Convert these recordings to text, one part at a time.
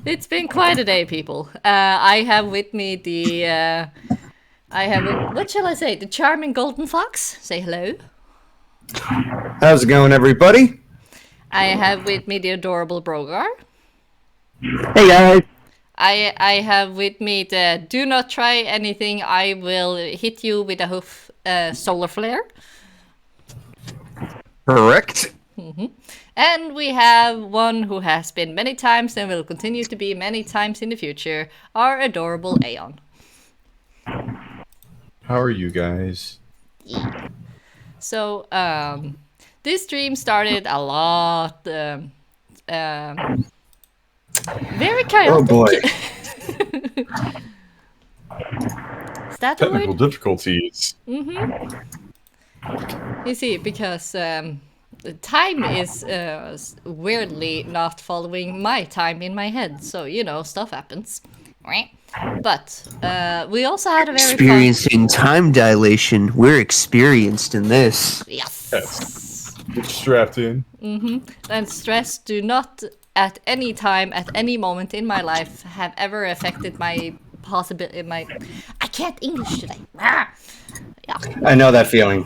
It's been quite a day, people. I have with me what shall I say? The charming GoldenFox. Say hello. How's it going, everybody? I have with me the adorable Brogar. Hey guys. I have with me the do not try anything, I will hit you with a hoof SolarFlare. Correct. And we have one who has been many times and will continue to be many times in the future, our adorable Aeon. How are you guys? So, this stream started a lot, very chaotic. Oh boy. Is that the Technical word? difficulties. You see, because the time is weirdly not following my time in my head, so, you know, stuff happens. But we also had a very experiencing time dilation. We're experienced in this. Yes. Get strapped in. And stress do not at any time, at any moment in my life, have ever affected my possibility. I can't English today. Yeah. I know that feeling.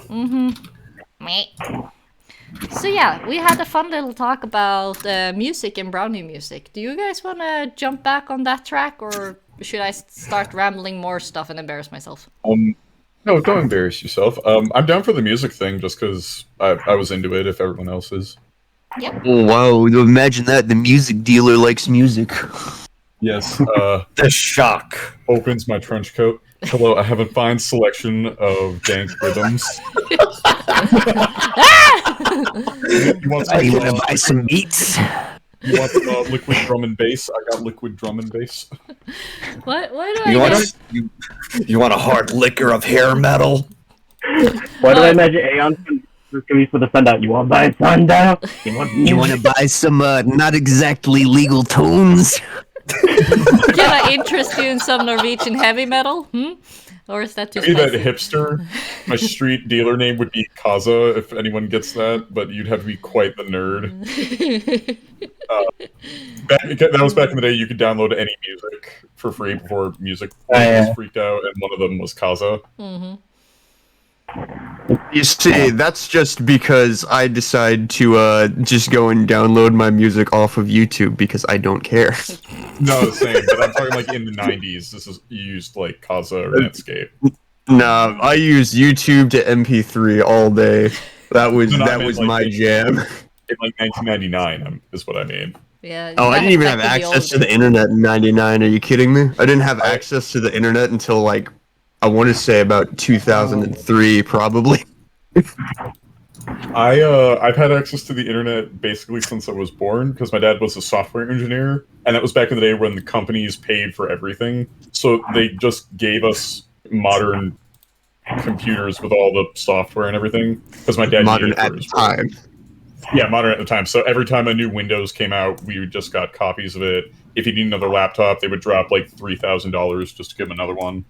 So yeah, we had a fun little talk about music and brownie music. Do you guys want to jump back on that track, or should I start rambling more stuff and embarrass myself? No, don't embarrass yourself. I'm down for the music thing just because I was into it if everyone else is. Yep. Oh, wow, imagine that. The music dealer likes music. Yes, The shock. opens my trench coat. Hello, I have a fine selection of dank rhythms. You want You some, want to buy some beats? you want some liquid drum and bass? I got liquid drum and bass. Why do You I want get... you want a hard liquor of hair metal? Why do I imagine Aeon's gonna be for the sundown? You want to buy a sundown? You want to buy some not exactly legal tunes? Can I interest you in some Norwegian heavy metal? Or is that too Be that spicy? hipster. My street dealer name would be Kaza, if anyone gets that, but you'd have to be quite the nerd. That was back in the day. You could download any music for free before music was freaked out, and one of them was Kaza. You see, that's just because I decide to just go and download my music off of YouTube because I don't care. No, the same, but I'm talking like in the 90s. This is you used like Kaza or Netscape. Nah, I use YouTube to MP3 all day. That was No, I meant, like, my jam. In like 1999 is what I mean. Yeah. Oh, I didn't even back have in the access to old the internet in '99. Are you kidding me? I didn't have access to the internet until like I want to say about 2003, probably. I've had access to the internet basically since I was born because my dad was a software engineer, and that was back in the day when the companies paid for everything. So they just gave us modern computers with all the software and everything because my dad Modern needed it at for the his work. time. Yeah, modern at the time. So every time a new Windows came out, we just got copies of it. If you need another laptop, they would drop like $3,000 just to give him another one.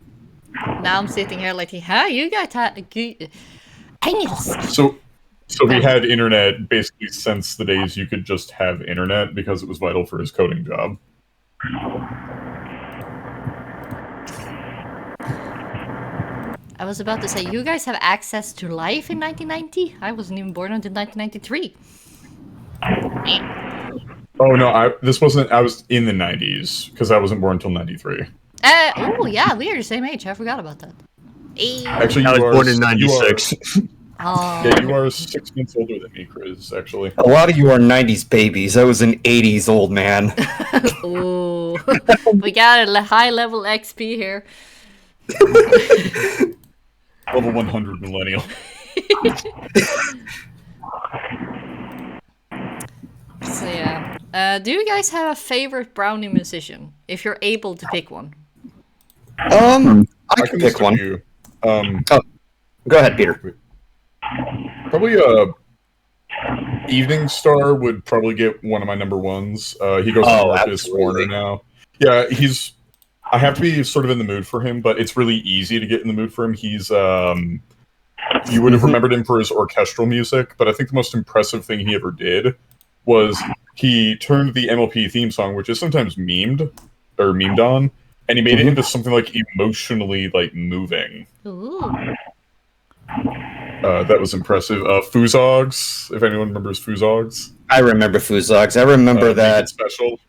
Now I'm sitting here like, huh, you guys English. So we had internet basically since the days you could just have internet because it was vital for his coding job. I was about to say, you guys have access to life in 1990? I wasn't even born until 1993. Oh no, I was in the 90s because I wasn't born until 93. Oh yeah, we are the same age. I forgot about that. Actually, I you was are born in '96. Oh. Yeah, you are 6 months older than me, Chris. Actually, A lot of you are 90s babies. I was an 80s old man. Ooh. We got a high level XP here. level 100 millennial. So yeah. Do you guys have a favorite brownie musician? If you're able to pick one. I can can pick list a one. few. Go ahead, Peter. Probably Evening Star would probably get one of my number ones. He goes to Marcus absolutely. Warner now. Yeah, I have to be sort of in the mood for him, but it's really easy to get in the mood for him. He's you would have remembered him for his orchestral music, but I think the most impressive thing he ever did was he turned the MLP theme song, which is sometimes memed on, and he made it into something like emotionally like moving. Ooh. That was impressive. Fuzogs, if anyone remembers Fuzogs. I remember Fuzogs. I remember Make that. It special.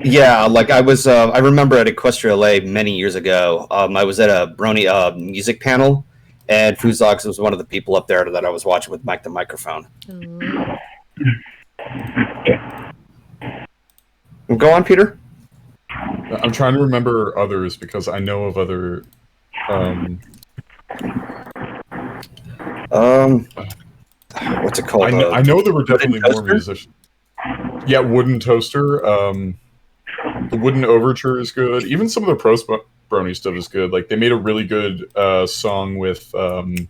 Yeah, like I was. I remember at Equestria LA many years ago. I was at a Brony music panel, and Fuzogs was one of the people up there that I was watching with Mike the microphone. Ooh. Go on, Peter. I'm trying to remember others because I know of other. What's it called? I know there were definitely more Toaster? musicians. Yeah, Wooden Toaster. The Wooden Overture is good. Even some of the Pro Brony stuff is good. Like they made a really good song with Ken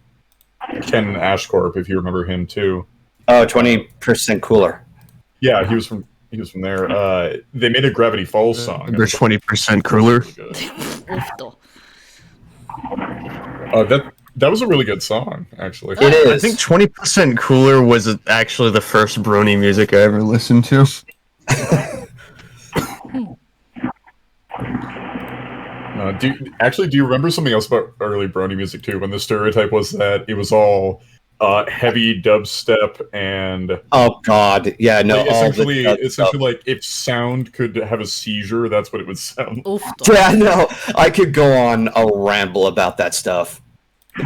Ashcorp, if you remember him too. Oh, 20% cooler. Yeah, he was from there. They made a Gravity Falls song. They're 20% cooler. Oof, That was a really good song, actually. It is. I think 20% cooler was actually the first Brony music I ever listened to. Do you remember something else about early Brony music too? When the stereotype was that it was all heavy dubstep and Oh God, yeah, no. like, all essentially stuff. like if sound could have a seizure, that's what it would sound. oof. Yeah, no. I could go on a ramble about that stuff.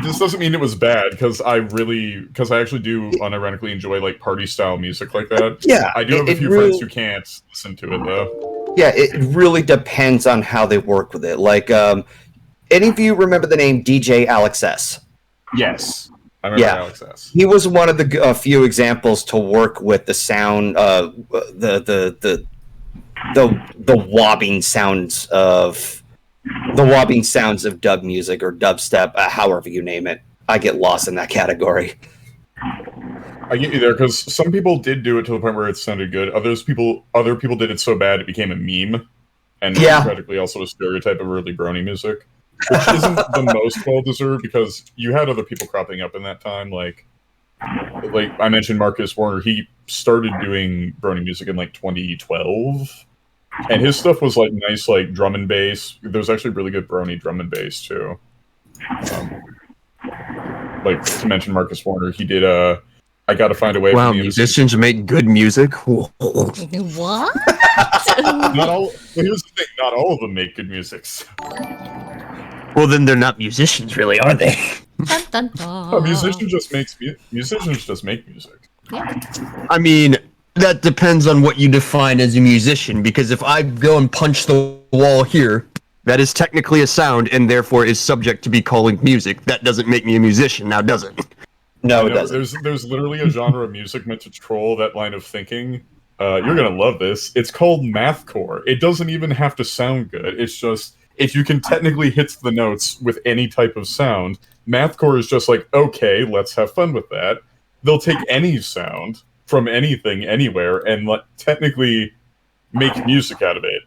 This doesn't mean it was bad because I actually do unironically enjoy like party style music like that. Yeah, I do have a few friends who can't listen to it though. Yeah, it really depends on how they work with it. Like, any of you remember the name DJ Alex S? Yes, I remember Yeah. Alex S. He was one of the few examples to work with the sound, the wobbing sounds of dub music or dubstep, however you name it. I get lost in that category. I get you there because some people did do it to the point where it sounded good. Other people did it so bad it became a meme, and Yeah. practically also a stereotype of early Brony music, which isn't the most well deserved because you had other people cropping up in that time. Like I mentioned, Marcus Warner. He started doing Brony music in like 2012, and his stuff was like nice, like drum and bass. There's actually really good Brony drum and bass too. Like to mention Marcus Warner, he did I Gotta Find a Way. Wow, from the musicians make good music. What? Not all. Well, here's the thing: not all of them make good music. Well, then they're not musicians, really, are they? Dun, dun, dun. A musician just musicians just make music. I mean, that depends on what you define as a musician, because if I go and punch the wall here, that is technically a sound and therefore is subject to be calling music. That doesn't make me a musician, now does it? No, You it know, doesn't. there's literally a genre of music meant to troll that line of thinking. You're gonna love this. It's called mathcore. It doesn't even have to sound good. It's just if you can technically hit the notes with any type of sound, mathcore is just like, okay, let's have fun with that. They'll take any sound from anything, anywhere, and technically make music out of it.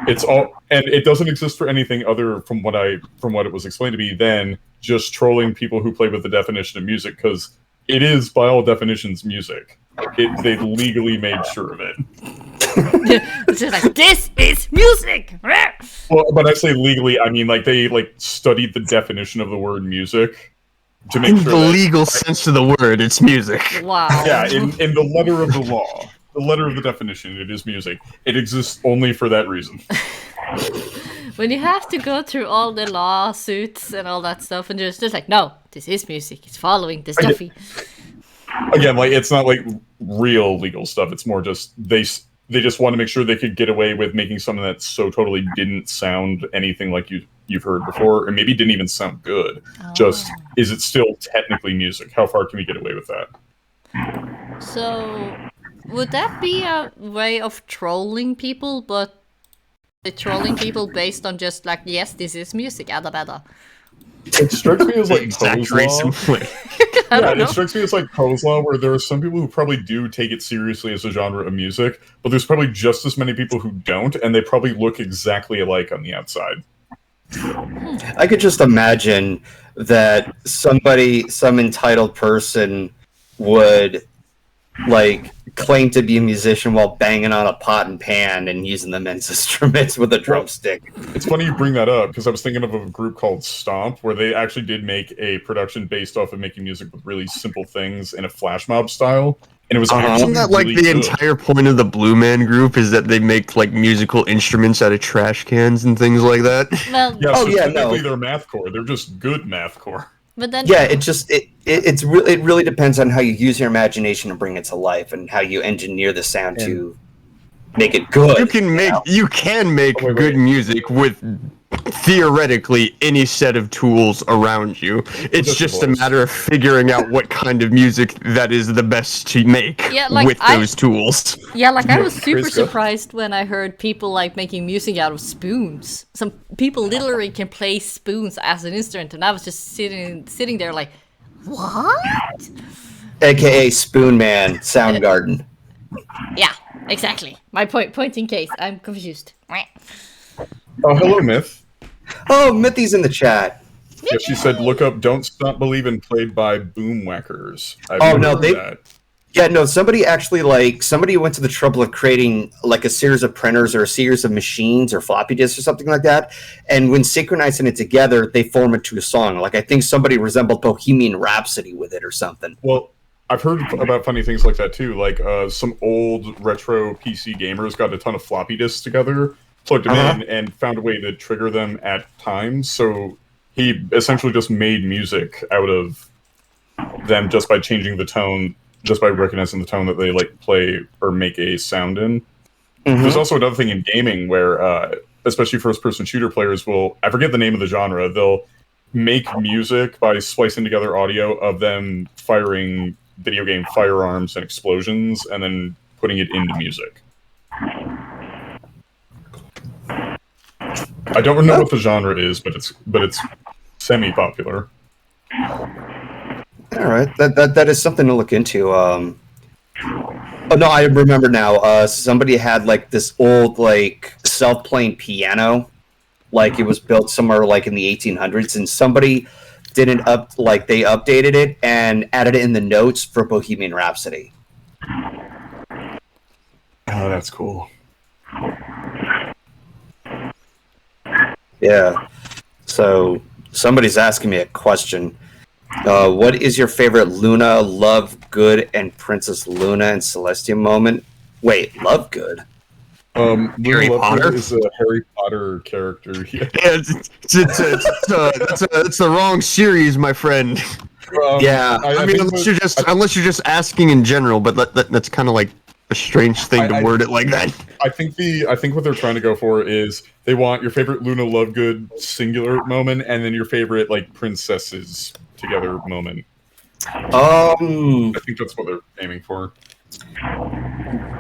It's all, and it doesn't exist for anything other from what it was explained to me than just trolling people who play with the definition of music, because it is by all definitions music. They legally made sure of it. It's just like, this is music! Well, but I say legally, I mean like they studied the definition of the word music to make In sure the that, legal sense of the word, it's music. Wow. yeah, in the letter of the law, the letter of the definition, it is music. It exists only for that reason. When you have to go through all the lawsuits and all that stuff, and just like, no, this is music. It's following the stuffy. Again, like it's not like real legal stuff. It's more just they just want to make sure they could get away with making something that so totally didn't sound anything like you've heard before, or maybe didn't even sound good. Just is it still technically music? How far can we get away with that? So, would that be a way of trolling people, but trolling people based on just like, yes, this is music, ada bada? It strikes me as like Poe's Exaggerate law. simply. I don't Yeah, know. it strikes me as like Poe's law, where there are some people who probably do take it seriously as a genre of music, but there's probably just as many people who don't, and they probably look exactly alike on the outside. I could just imagine that some entitled person would like claim to be a musician while banging on a pot and pan and using them as instruments with a drumstick. It's funny you bring that up because I was thinking of a group called Stomp where they actually did make a production based off of making music with really simple things in a flash mob style, and it was actually Isn't that like really the good. entire point of the Blue Man Group is that they make like musical instruments out of trash cans and things like that? Well, Yeah, Oh, so yeah, technically no. they're mathcore. They're just good mathcore. but then Yeah, it really depends on how you use your imagination and bring it to life, and how you engineer the sound to make it good. You can make Wait. good music with theoretically any set of tools around you. It's just a matter of figuring out what kind of music that is the best to make Yeah, like, with those tools. Yeah, like I was super Praise God. surprised when I heard people like making music out of spoons. Some people literally can play spoons as an instrument, and I was just sitting there like, what? AKA Spoon Man Soundgarden. Yeah, exactly. My point in case. I'm confused. Oh, hello, Myth. Oh, Mithy's in the chat. Yeah, she said, "Look up Don't Stop Believin', played by Boomwhackers." Oh, no, they- that. Yeah, no, somebody went to the trouble of creating like a series of printers or a series of machines or floppy disks or something like that. And when synchronizing it together, they form into a song. Like I think somebody resembled Bohemian Rhapsody with it or something. Well, I've heard about funny things like that too. Like some old retro PC gamers got a ton of floppy disks together, plugged them in, and found a way to trigger them at times. So he essentially just made music out of them just by changing the tone, just by recognizing the tone that they like play or make a sound in. There's also another thing in gaming where, especially first-person shooter players will, I forget the name of the genre, they'll make music by splicing together audio of them firing video game firearms and explosions, and then putting it into music. I don't know what the genre is, but it's semi-popular. All right, that is something to look into. Oh no, I remember now. Somebody had like this old like self-playing piano, like it was built somewhere like in the 1800s, and somebody they updated it and added it in the notes for Bohemian Rhapsody. Oh, that's cool. Yeah. So somebody's asking me a question. What is your favorite Luna, Lovegood, and Princess Luna and Celestia moment? Wait, Lovegood? Harry Luna Potter? Lovegood is a Harry Potter character. Yeah. Yeah, it's the wrong series, my friend. Yeah. I mean, unless you're just asking in general, but that's kind of like a strange thing to word it like that. I think what they're trying to go for is they want your favorite Luna Lovegood singular moment, and then your favorite like princesses together moment. I think that's what they're aiming for.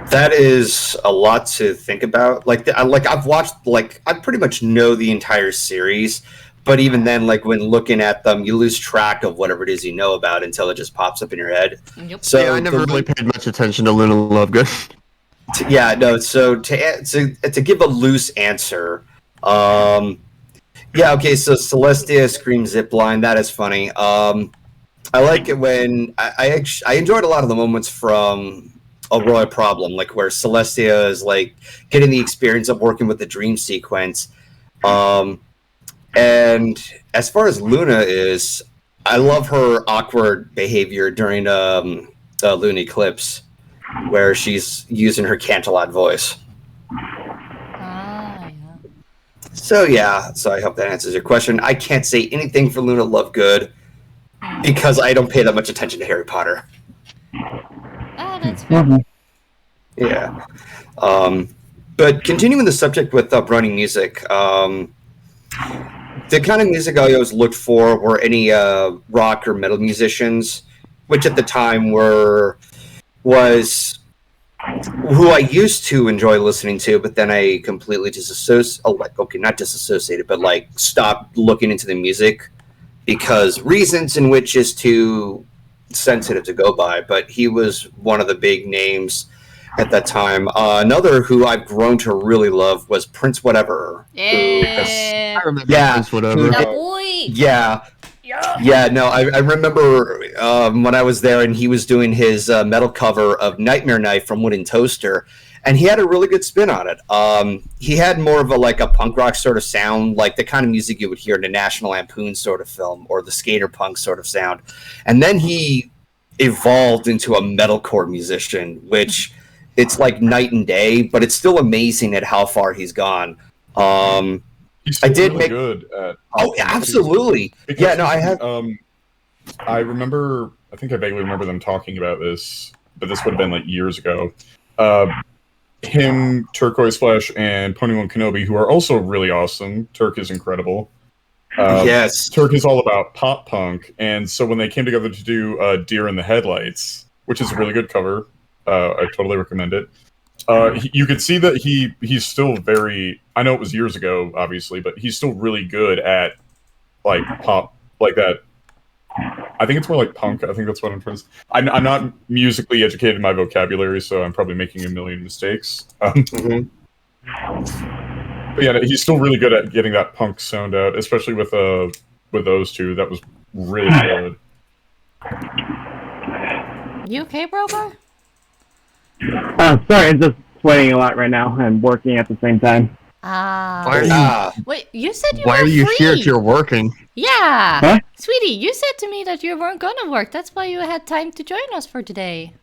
That is a lot to think about. I've watched, I pretty much know the entire series, but even then, like when looking at them, you lose track of whatever it is you know about until it just pops up in your head. Yep. So Yeah, I never really paid much attention to Luna Lovegood. So to give a loose answer, okay. So Celestia screams zipline. That is funny. I like it when I enjoyed a lot of the moments from A Royal Problem, like where Celestia is like getting the experience of working with the dream sequence. And as far as Luna is, I love her awkward behavior during the Luna Eclipse, where she's using her Cantalot voice. Yeah. So I hope that answers your question. I can't say anything for Luna Lovegood because I don't pay that much attention to Harry Potter. That's fair. Yeah. But continuing the subject with Brony music, the kind of music I always looked for were any rock or metal musicians, which at the time was who I used to enjoy listening to, but then I completely not disassociated, but like stopped looking into the music because reasons in which is too sensitive to go by. But he was one of the big names at that time. Another who I've grown to really love was Prince Whatever. Yeah. I remember Yeah. this, whatever. That boy. Yeah. Yeah, no, I remember when I was there and he was doing his metal cover of Nightmare Night from Wooden Toaster, and he had a really good spin on it. He had more of a punk rock sort of sound, like the kind of music you would hear in a National Lampoon sort of film or the skater punk sort of sound. And then he evolved into a metalcore musician, which it's like night and day, but it's still amazing at how far he's gone. He's still really good at. Oh, absolutely. Yeah, no, I have. I remember. I think I vaguely remember them talking about this, but this would have been like years ago. Him, Turquoise Flash, and Ponyone Kenobi, who are also really awesome. Turk is incredible. Yes. Turk is all about pop punk, and so when they came together to do Deer in the Headlights, which is a really good cover, I totally recommend it. You could see that he's still very. I know it was years ago, obviously, but he's still really good at like pop, like that. I think it's more like punk. I think that's what I'm trying to say. I'm not musically educated in my vocabulary, so I'm probably making a million mistakes. Mhm. But yeah, he's still really good at getting that punk sound out, especially with those two. That was really good. You okay, Brogar? Sorry, I'm just sweating a lot right now. I'm working at the same time. Wait, you said you Why were are you free. here if you're working? Yeah. Huh? Sweetie, you said to me that you weren't gonna work. That's why you had time to join us for today.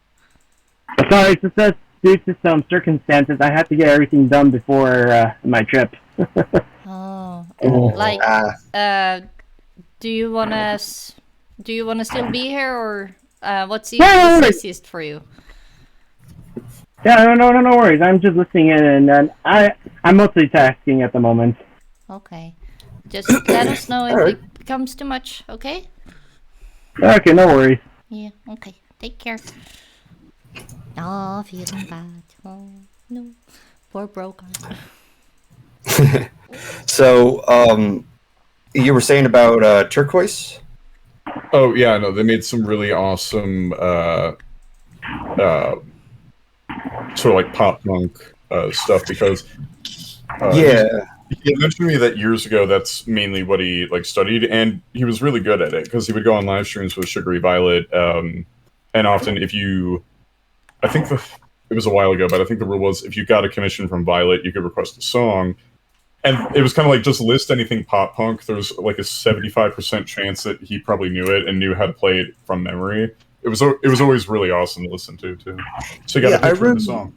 Sorry, it's just due to some circumstances, I had to get everything done before my trip. Oh. Oh. Like, do you wanna still be here, or what's easiest for you? Yeah, no worries. I'm just listening in, and I'm multitasking at the moment. Okay. Just let us know if it becomes too much, okay? Okay, no worries. Yeah, okay. Take care. Oh, feeling bad. Oh, no. Poor Brogar. So, you were saying about Turquoise? Oh yeah, no, they made some really awesome sort of like pop punk stuff because Yeah. he mentioned to me that years ago that's mainly what he like studied, and he was really good at it because he would go on live streams with Sugary Violet, and often if you, I think it was a while ago, but I think the rule was if you got a commission from Violet, you could request a song. And it was kind of like just list anything pop punk. There's like a 75% chance that he probably knew it and knew how to play it from memory. It was always really awesome to listen to too. So you got a picture of the song.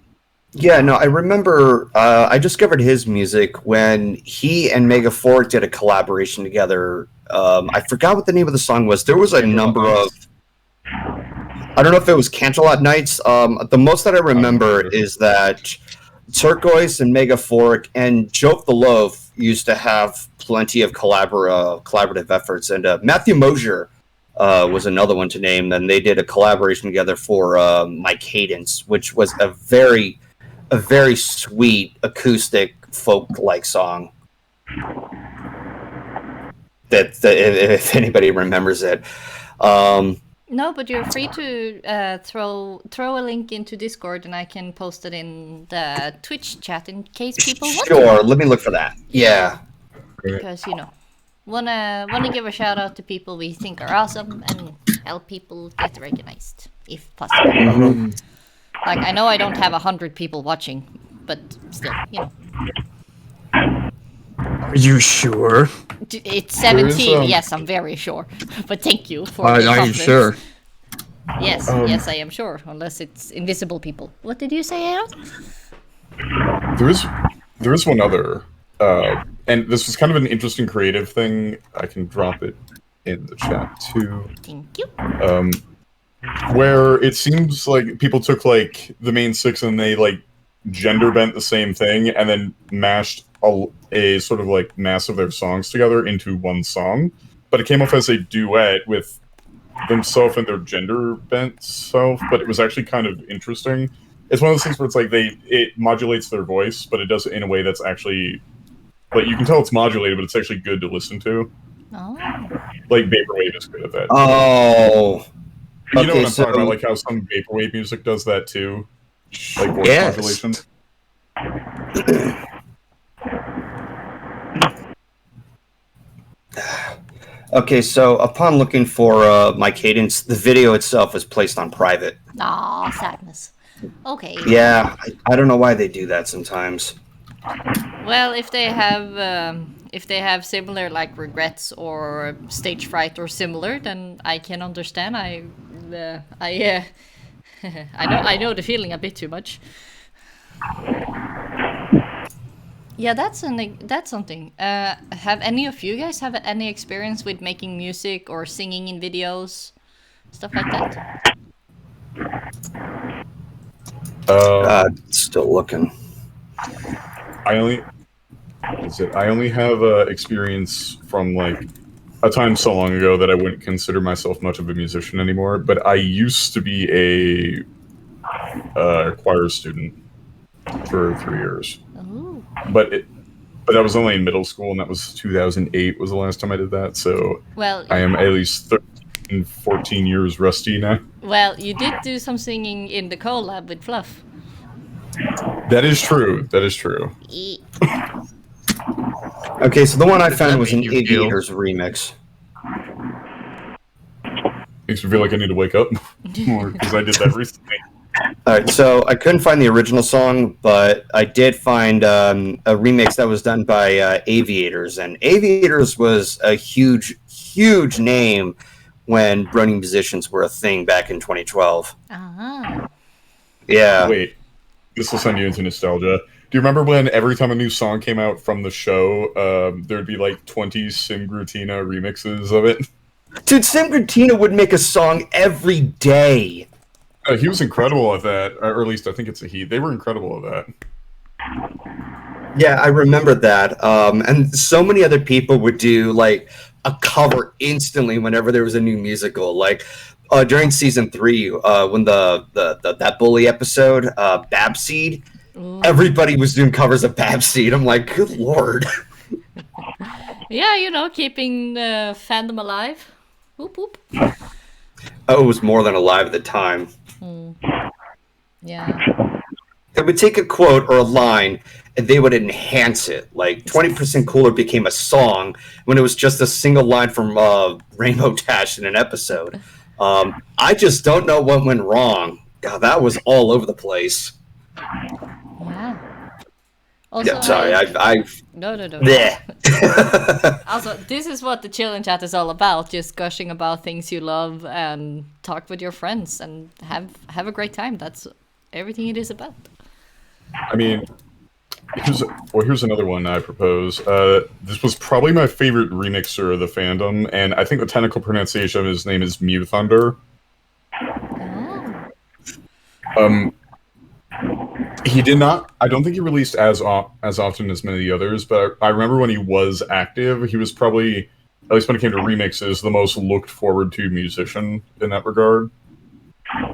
Yeah, no, I remember I discovered his music when he and Megaphoric did a collaboration together. I forgot what the name of the song was. There was a number of... I don't know if it was Canterlot Nights. The most that I remember is that Turquoise and Megaphoric and Joke the Loaf used to have plenty of collaborative efforts. And Matthew Mosier was another one to name. And they did a collaboration together for My Cadence, which was a very sweet acoustic folk-like song. That if anybody remembers it. No, but you're free to throw a link into Discord, and I can post it in the Twitch chat in case people want to. Sure, let me look for that. Yeah. Because wanna give a shout out to people we think are awesome and help people get recognized if possible. Mm-hmm. Like, I know I don't have 100 people watching, but still, Are you sure? It's 17. Yes, I'm very sure. But thank you for the Are you confidence. sure? Yes, yes, I am sure. Unless it's invisible people. What did you say, Aeon? There is one other, and this was kind of an interesting creative thing. I can drop it in the chat too. Thank you. Where it seems like people took like the main six and they like gender bent the same thing and then mashed a sort of like mass of their songs together into one song, but it came off as a duet with themselves and their gender bent self, but it was actually kind of interesting. It's one of those things where it's like it modulates their voice, but it does it in a way that's actually like you can tell it's modulated, but it's actually good to listen to. Oh. Like Vaporwave is good at that. Oh. You know what I'm talking about, like how some Vaporwave music does that too? Like voice modulation. Okay, so upon looking for my cadence, the video itself was placed on private. Aw, sadness. Okay. Yeah, I don't know why they do that sometimes. Well, if they have similar like regrets or stage fright or similar, then I can understand. I know the feeling a bit too much. Yeah, that's something. Have any of you guys have any experience with making music or singing in videos, stuff like that? Still looking. I only have experience from like a time so long ago that I wouldn't consider myself much of a musician anymore. But I used to be a choir student for 3 years. Ooh. But that was only in middle school, and that was 2008 was the last time I did that. So Well, I am at least 13, 14 years rusty now. well, you did do some singing in the collab with Fluff. That is true. That is true. Okay, so the one I found that was an make you feel? Aviators remix. Makes me feel like I need to wake up more because I did that recently. Alright, so I couldn't find the original song, but I did find a remix that was done by Aviators, and Aviators was a huge, huge name when Brony musicians were a thing back in 2012. Ah. Yeah. Wait, this will send you into nostalgia. Do you remember when every time a new song came out from the show, there'd be like 20 Sim Grutina remixes of it? Dude, Sim Grutina would make a song every day. He was incredible at that, or at least I think it's a he. They were incredible at that. Yeah, I remember that. And so many other people would do like a cover instantly whenever there was a new musical. Like during season 3, when the that bully episode, Babseed, everybody was doing covers of Babseed. I'm like, good lord. Yeah, you know, keeping the fandom alive. Whoop whoop. Oh, it was more than alive at the time. Yeah. They would take a quote or a line and they would enhance it. Like 20% Cooler became a song when it was just a single line from Rainbow Dash in an episode. I just don't know what went wrong. God, that was all over the place. Yeah. Also, Yeah, sorry, No. Bleh. Also, this is what the Chill and Chat is all about. Just gushing about things you love and talk with your friends and have a great time. That's everything it is about. I mean, here's another one I propose. This was probably my favorite remixer of the fandom, and I think the technical pronunciation of his name is Mew Thunder. Oh. He did not. I don't think he released as often as many of the others, but I remember when he was active, he was probably, at least when it came to remixes, the most looked forward to musician in that regard.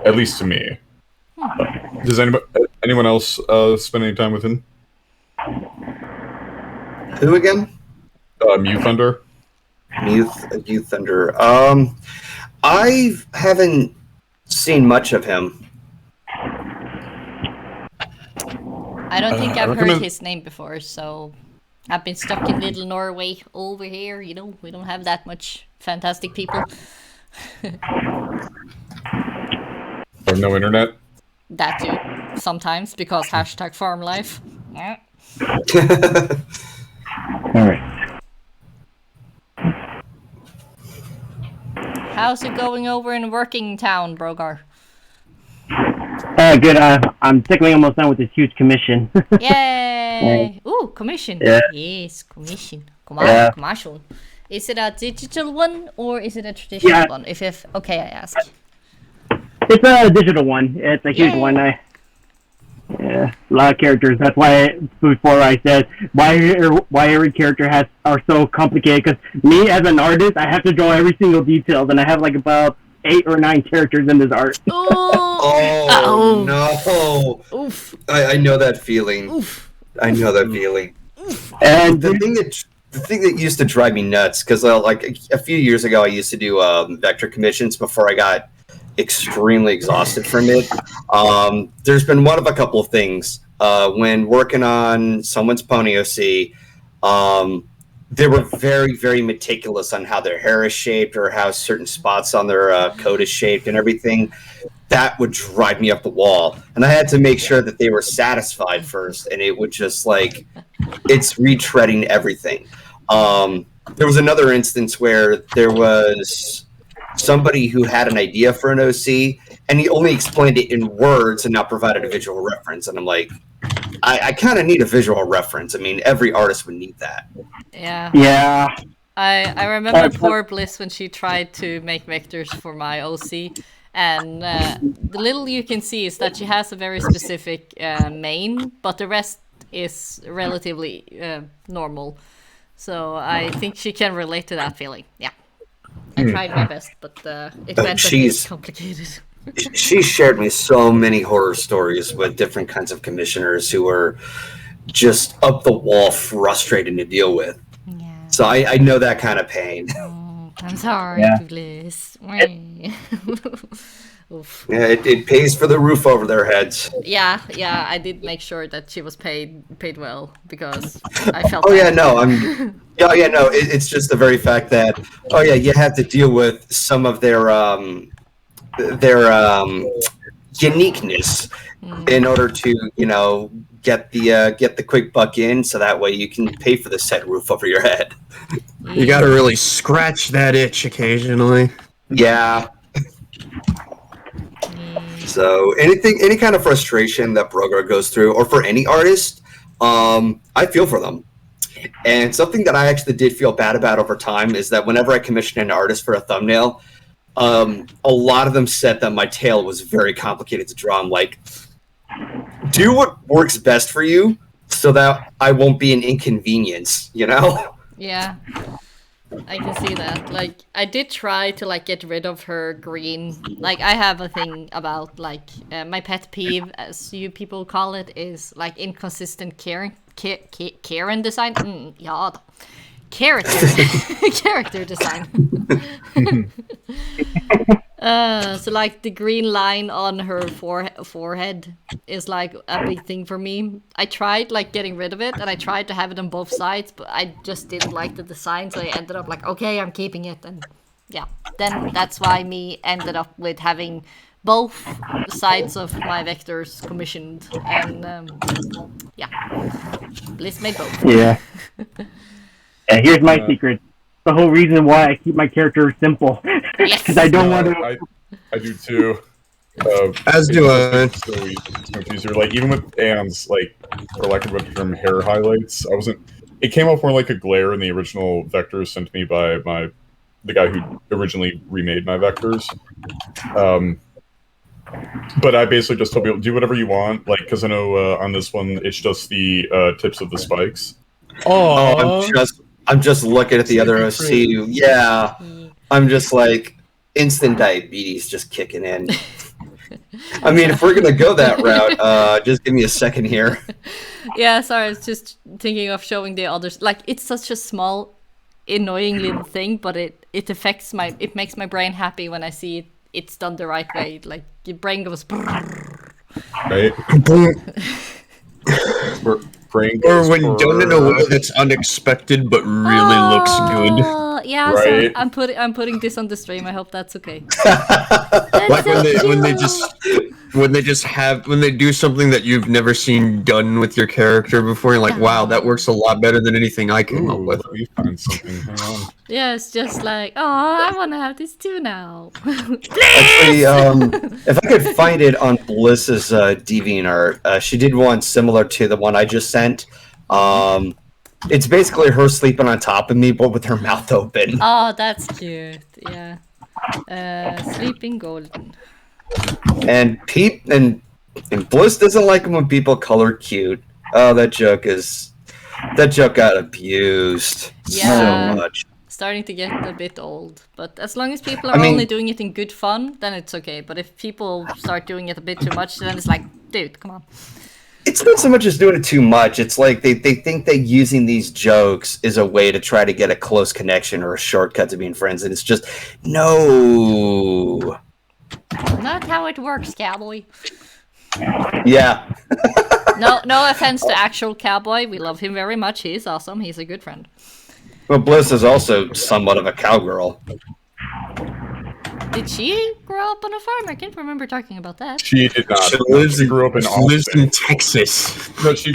At least to me. Does anyone else spend any time with him? Who again? Mew Thunder. Mew Thunder. I haven't seen much of him. I don't think I've heard recommend- his name before, so I've been stuck in little Norway over here. You know, we don't have that much fantastic people. Or no internet. That too, sometimes, because hashtag farm life. Yeah. Alright. How's it going over in working town, Brogar? Good. I'm technically almost done with this huge commission. Yay! Ooh, commission. Yeah. Yes, commission. Yeah. Commercial. Is it a digital one or is it a traditional one? If okay, I ask. It's a digital one. It's a huge Yay. one. Yeah, a lot of characters. That's why before I said why every character are so complicated. Because me as an artist, I have to draw every single detail, and I have like about 8 or 9 characters in this art. Oh no! Oof! I know that feeling. Oof! I know that feeling. And The thing that used to drive me nuts, because like a few years ago, I used to do vector commissions before I got extremely exhausted from it. There's been one of a couple of things when working on someone's Pony OC. they were very, very meticulous on how their hair is shaped or how certain spots on their coat is shaped and everything. That would drive me up the wall. And I had to make sure that they were satisfied first, and it would just like, it's retreading everything. There was another instance where there was somebody who had an idea for an OC, and he only explained it in words and not provided a visual reference. And I'm like, I kind of need a visual reference. I mean, every artist would need that. Yeah. Yeah. I remember poor Bliss when she tried to make vectors for my OC, and the little you can see is that she has a very specific main, but the rest is relatively normal. So I think she can relate to that feeling. Yeah. I tried my best, but it went a bit complicated. She shared me so many horror stories with different kinds of commissioners who were just up the wall frustrating to deal with. Yeah. So I know that kind of pain. Oh, I'm sorry, Bliss. Oof. Yeah, it pays for the roof over their heads. Yeah, I did make sure that she was paid well because I felt. It's just the very fact that you have to deal with some of their uniqueness in order to get the quick buck in, so that way you can pay for the set roof over your head. You gotta really scratch that itch occasionally. Yeah. So any kind of frustration that Brogar goes through, or for any artist, I feel for them. And something that I actually did feel bad about over time is that whenever I commissioned an artist for a thumbnail, a lot of them said that my tail was very complicated to draw. I'm like, do what works best for you so that I won't be an inconvenience, Yeah. I can see that. Like, I did try to get rid of her green. Like, I have a thing about my pet peeve, as you people call it, is inconsistent Karen design. Yeah, character design. So the green line on her forehead is a big thing for me. I tried getting rid of it, and I tried to have it on both sides, but I just didn't like the design, so I ended up okay, I'm keeping it. And yeah, then that's why me ended up with having both sides of my vectors commissioned, and Bliss made both. Yeah. Here's my secret. The whole reason why I keep my character simple, because I don't want to. I do too. As do I. So easier. Even with Aeon's, for lack of a better term, hair highlights, I wasn't. It came off more like a glare in the original vectors sent to me by the guy who originally remade my vectors. But I basically just told people, do whatever you want, because I know on this one it's just the tips of the spikes. I'm just looking at the other OC. Yeah, I'm just instant diabetes just kicking in. I mean, if we're gonna go that route, just give me a second here. Yeah, sorry, I was just thinking of showing the others. It's such a small, annoying little thing, but it affects it makes my brain happy when I see it's done the right way. Your brain goes. Right. Or when done in a way that's unexpected but really looks good. Yeah, right. So I'm putting this on the stream. I hope that's okay. when they do something that you've never seen done with your character before, you're like, wow, that works a lot better than anything I came up with. Let me find something. Hang on. Yeah, it's just I want to have this too now. Actually, if I could find it on Bliss's DeviantArt, she did one similar to the one I just sent. It's basically her sleeping on top of me, but with her mouth open. Oh, that's cute. Yeah. Sleeping golden. And Bliss doesn't like it when people color cute. Oh, that joke got abused so much. Starting to get a bit old, but as long as people are only doing it in good fun, then it's okay. But if people start doing it a bit too much, then it's dude, come on. It's not so much as doing it too much. It's they think that using these jokes is a way to try to get a close connection or a shortcut to being friends, and it's just no. Not how it works, cowboy. Yeah. No offense to actual cowboy. We love him very much. He's awesome. He's a good friend. Well, Bliss is also somewhat of a cowgirl. Did she grow up on a farm? I can't remember talking about that. She did not. She No, lives she grew up in She lives Austin. in Texas. No, she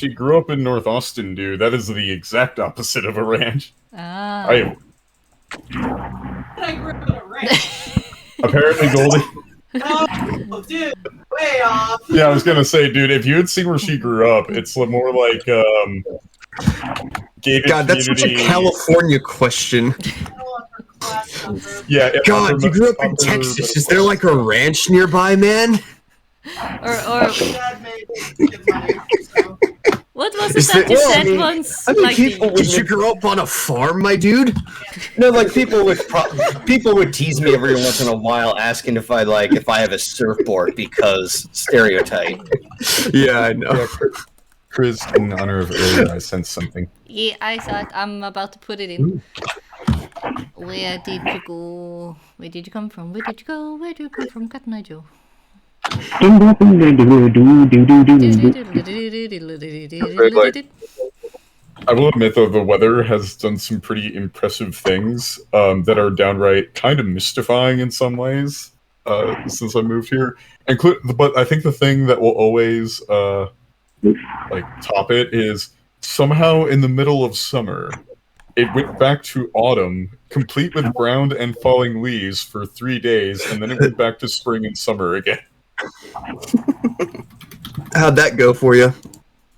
grew up in North Austin, dude. That is the exact opposite of a ranch. Ah. I I grew up on a ranch. apparently Goldie. Oh, dude, way off. Yeah, I was gonna say, dude, if you had seen where she grew up, it's more like gated God, that's such a community. California question. Yeah. God, you grew up in Texas. Is there like a ranch nearby, man? Or Dad made good money, so. what was it Is that there- you well, I said mean- once? I mean, Like, Did you grow up on a farm, my dude? No, like people would tease me every once in a while, asking if I have a surfboard because stereotype. Yeah, I know. Yeah, Chris, in honor of earlier, I sensed something. yeah, I saw it. I'm about to put it in. Where did you go? Where did you come from? Where did you go? Where did you come from, Cat Nigel? I will admit, though, the weather has done some pretty impressive things that are downright kind of mystifying in some ways since I moved here. But I think the thing that will always top it is somehow in the middle of summer, it went back to autumn, complete with brown and falling leaves for 3 days, and then it went back to spring and summer again. How'd that go for you?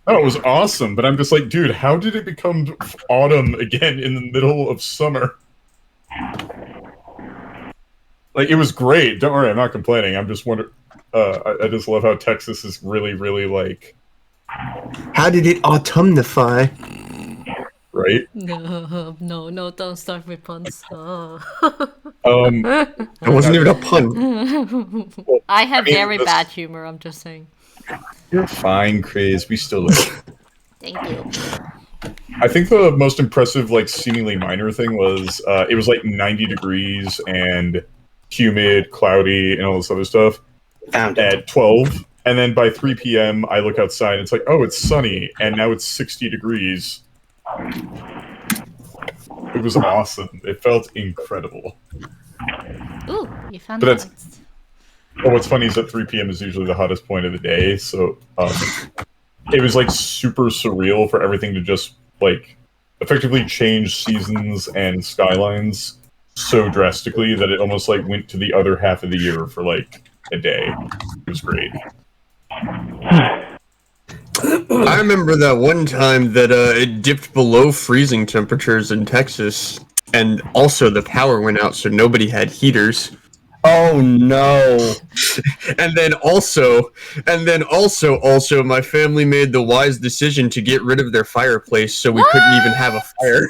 Oh, it was awesome, but I'm just like, dude, how did it become autumn again in the middle of summer? Like, it was great. Don't worry, I'm not complaining. I'm just wondering. I just love how Texas is really, really like. How did it autumnify? Right? No, don't start with puns. Oh. It wasn't even a pun. I have mean, very this- bad humor, I'm just saying. You're fine, Chris. We still love you. Thank you. I think the most impressive, like, seemingly minor thing was it was like 90 degrees and humid, cloudy, and all this other stuff Found it. at 12. And then by 3 p.m., I look outside and it's like, oh, it's sunny. And now it's 60 degrees. It was awesome. It felt incredible. Ooh, you found But the it's- lights. But what's funny is that 3 p.m. is usually the hottest point of the day. So it was like super surreal for everything to just like effectively change seasons and skylines so drastically that it almost like went to the other half of the year for like a day. It was great. I remember that one time that it dipped below freezing temperatures in Texas, and also the power went out, so nobody had heaters. Oh no! And then also, my family made the wise decision to get rid of their fireplace, so we couldn't even have a fire.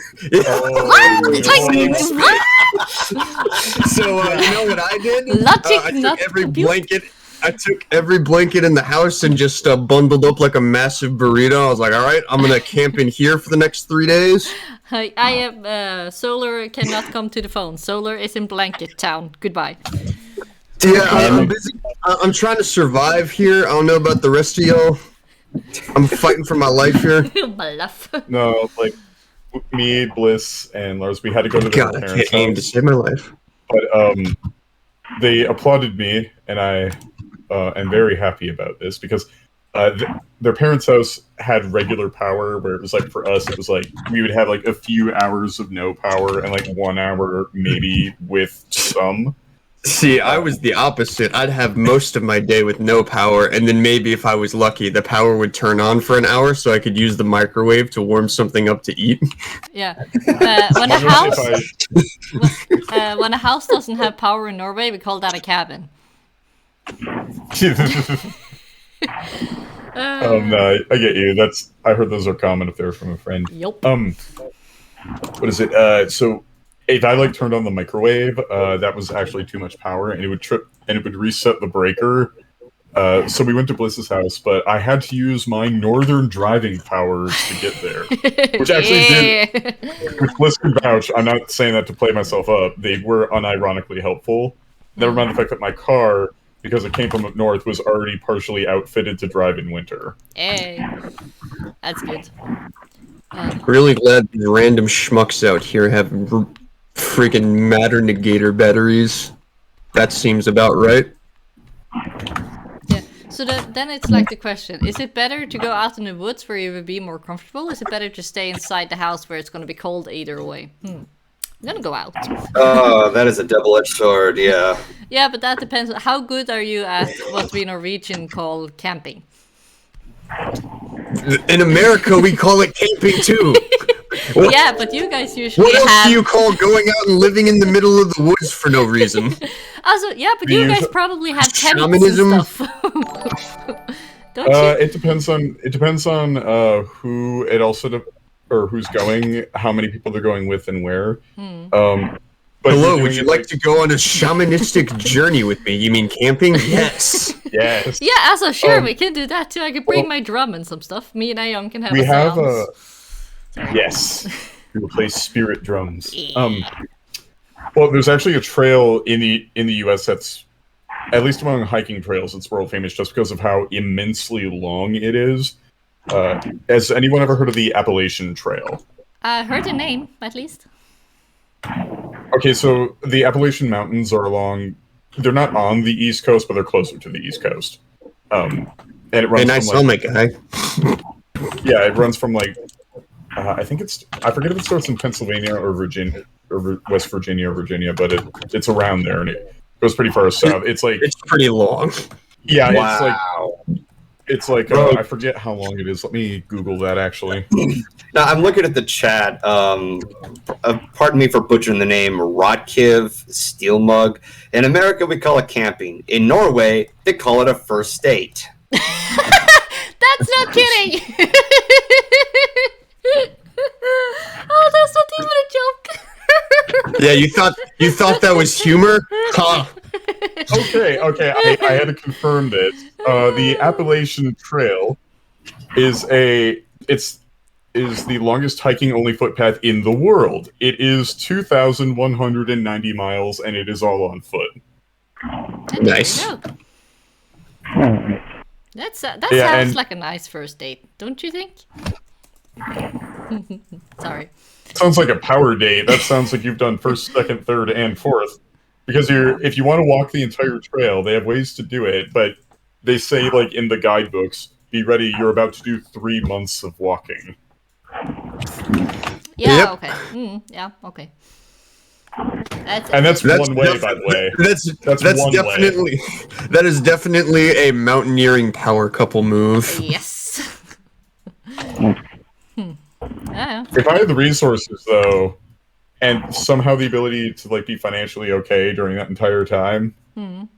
So you know what I did? Logic I not took every compute. blanket. I took every blanket in the house and just bundled up like a massive burrito. I was like, all right, I'm gonna camp in here for the next 3 days. I am. Solar cannot come to the phone. Solar is in blanket town. Goodbye. Yeah, I'm busy. I'm trying to survive here. I don't know about the rest of y'all. I'm fighting for my life here. Bluff. No, like me, Bliss, and Lars, we had to go to their God, I parents' can't aim to house. save my life. But they applauded me, and I am very happy about this because their parents' house had regular power, where it was like for us, it was like we would have like a few hours of no power and like 1 hour maybe with some. See, I was the opposite. I'd have most of my day with no power, and then maybe if I was lucky, the power would turn on for an hour so I could use the microwave to warm something up to eat. Yeah. When a house If when a house doesn't have power in Norway, we call that a cabin. No, I get you. I heard those are common if they're from a friend. Yup. What is it? So if I like turned on the microwave, that was actually too much power, and it would trip and it would reset the breaker. So we went to Bliss's house, but I had to use my northern driving powers to get there. Which actually did. Which Bliss can vouch. I'm not saying that to play myself up. They were unironically helpful. Never mind the fact that my car, because it came from up north, was already partially outfitted to drive in winter. Hey, that's good. Really glad these random schmucks out here have freaking matter negator batteries. That seems about right. Yeah. So then it's like the question: is it better to go out in the woods where you would be more comfortable? Is it better to stay inside the house where it's going to be cold either way? I'm gonna go out. Oh, that is a double-edged sword. Yeah. Yeah, but that depends. How good are you at what we Norwegian call camping? In America, we call it camping too. Yeah, but you guys usually What else have. do you call going out and living in the middle of the woods for no reason? Also, yeah, but you guys probably have tents Shamanism? and stuff. Don't you? It depends on who it also or who's going, how many people they're going with, and where. But Hello, would you like to go on a shamanistic journey with me? You mean camping? Yes. Yes. Yeah, also sure, we can do that too. I could bring my drum and some stuff. Me and Aeon can have We a have seance. yes. We will play spirit drums. Well, there's actually a trail in the U.S. that's, at least among hiking trails, it's world famous just because of how immensely long it is. Has anyone ever heard of the Appalachian Trail? I heard the name, at least. Okay, so the Appalachian Mountains are they're not on the East Coast, but they're closer to the East Coast. And it runs nice from helmet, guy. yeah, it runs from I forget if it starts in Pennsylvania or Virginia, or West Virginia or Virginia, but it's around there, and it goes pretty far south. It's pretty long. Yeah, Wow. it's like I forget how long it is. Let me Google that actually. Now I'm looking at the chat. Pardon me for butchering the name. Rodkiv Steel Mug. In America, we call it camping. In Norway, they call it a first date. That's not kidding! Oh, that's not even a joke! Yeah, you thought that was humor? Huh. Okay, I had to confirm this. The Appalachian Trail is the longest hiking only footpath in the world. It is 2,190 miles, and it is all on foot. Nice. That Yeah, sounds and- like a nice first date, don't you think? Sorry. Sounds like a power date. That sounds like you've done first, second, third, and fourth. Because if you want to walk the entire trail, they have ways to do it, but they say, like, in the guidebooks, be ready, you're about to do 3 months of walking. Yeah, Yep. okay. Yeah, okay. That's one way, by the way. That's one definitely that is definitely a mountaineering power couple move. Yes. Yeah. If I had the resources, though, and somehow the ability to like be financially okay during that entire time, Oh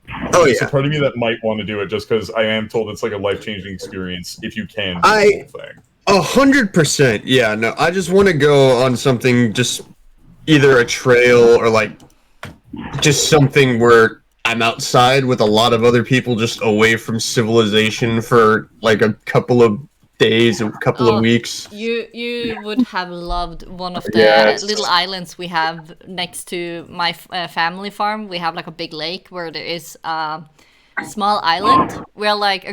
there's a yeah. part of me that might want to do it just because I am told it's like a life-changing experience if you can do I- the whole thing. 100%. Yeah, no, I just want to go on something, just either a trail or like just something where I'm outside with a lot of other people, just away from civilization for like a couple of days, a couple Oh, of weeks. You would have loved one of the Yes. little islands we have next to my family farm. We have like a big lake where there is a small island where like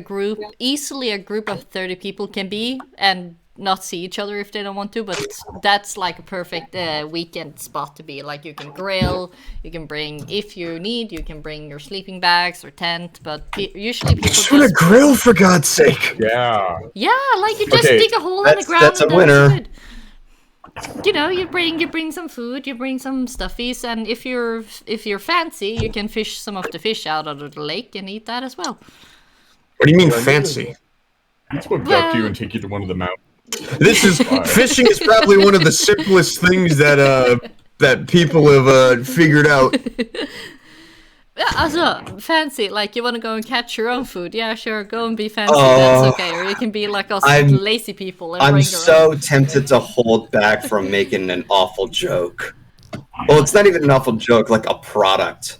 easily a group of 30 people can be and not see each other if they don't want to, but that's like a perfect weekend spot to be. Like you can grill, you can bring, if you need, you can bring your sleeping bags or tent, but usually people Just want to grill, for God's sake. Yeah. yeah, like you just Okay, dig a hole in the ground. that's a and winner. good. You know, you bring some food, you bring some stuffies, and if you're fancy, you can fish some of the fish out of the lake and eat that as well. What do you mean fancy? Let's go abduct you and take you to one of the mountains. This is fishing is probably one of the simplest things that people have figured out. Yeah, also fancy, like you want to go and catch your own food. Yeah, sure, go and be fancy. That's okay. Or you can be like us lazy people. And I'm bring so tempted to hold back from making an awful joke. Well, it's not even an awful joke, like a product.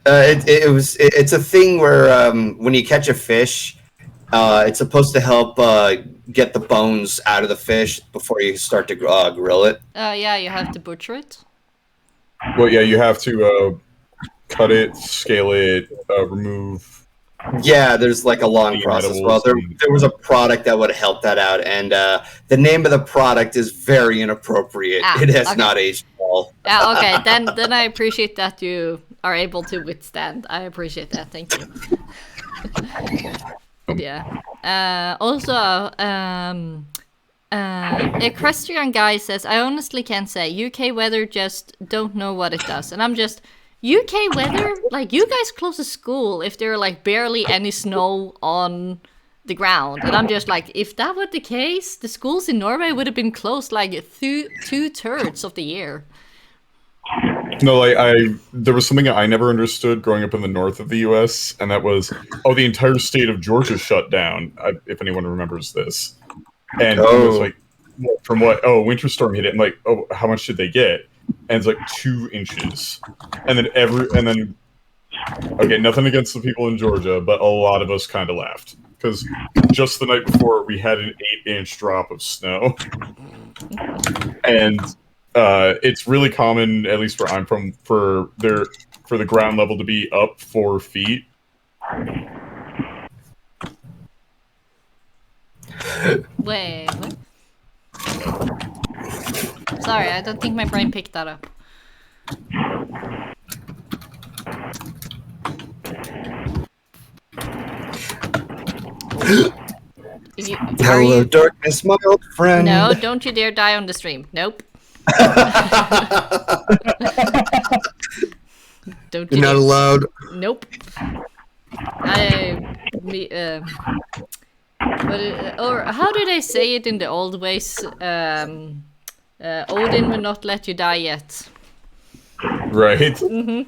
It's a thing where when you catch a fish, it's supposed to help get the bones out of the fish before you start to grill it. yeah, you have to butcher it. Well, yeah, you have to cut it, scale it, remove Yeah, there's like a long The process. edibles Well, and- there was a product that would help that out, and the name of the product is very inappropriate. Ah, It has okay. not aged well. Yeah, okay, then I appreciate that you are able to withstand. I appreciate that. Thank you. Yeah. Also, Equestrian Guy says, I honestly can't say. UK weather just don't know what it does. And I'm just, UK weather? Like, you guys close the school if there are, like, barely any snow on the ground. And I'm just like, if that were the case, the schools in Norway would have been closed, like, 2/3 of the year. No, there was something I never understood growing up in the north of the U.S., and that was, the entire state of Georgia shut down. If anyone remembers this, and I was like, from what? Oh, winter storm hit it. And like, oh, how much did they get? And it's like 2 inches, and then okay, nothing against the people in Georgia, but a lot of us kind of laughed because just the night before we had an 8-inch drop of snow, and. It's really common, at least where I'm from, for the ground level to be up 4 feet. Wait, what? Sorry, I don't think my brain picked that up. Hello, darkness, my old friend. No, don't you dare die on the stream. Nope. Don't You're not allowed. Nope. Or how do they say it in the old ways? Odin will not let you die yet. Right. Mm-hmm.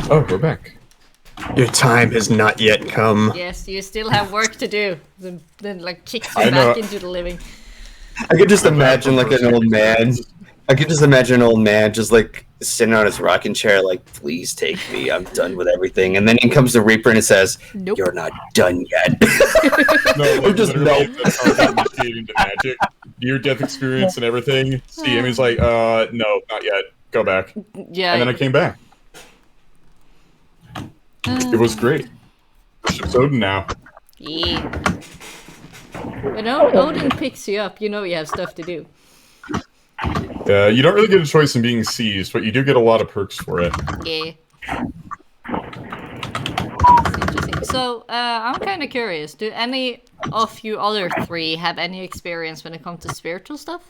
Oh, go back. Your time has not yet come. Yes, you still have work to do. Then like kicks you I know. back into the living. I could just imagine like an old man. I could just imagine an old man just like sitting on his rocking chair, like, please take me. I'm done with everything. And then in comes the Reaper and it says, Nope. You're not done yet. No, just literally, that's how I got initiated into magic. Near-death experience and everything. See him, he's like, no, not yet. Go back. Yeah. And then I came back. It was great. It's Odin now. Yeah. When Odin picks you up, you know you have stuff to do. You don't really get a choice in being seized, but you do get a lot of perks for it. Yeah. That's interesting. So, I'm kind of curious. Do any of you other 3 have any experience when it comes to spiritual stuff?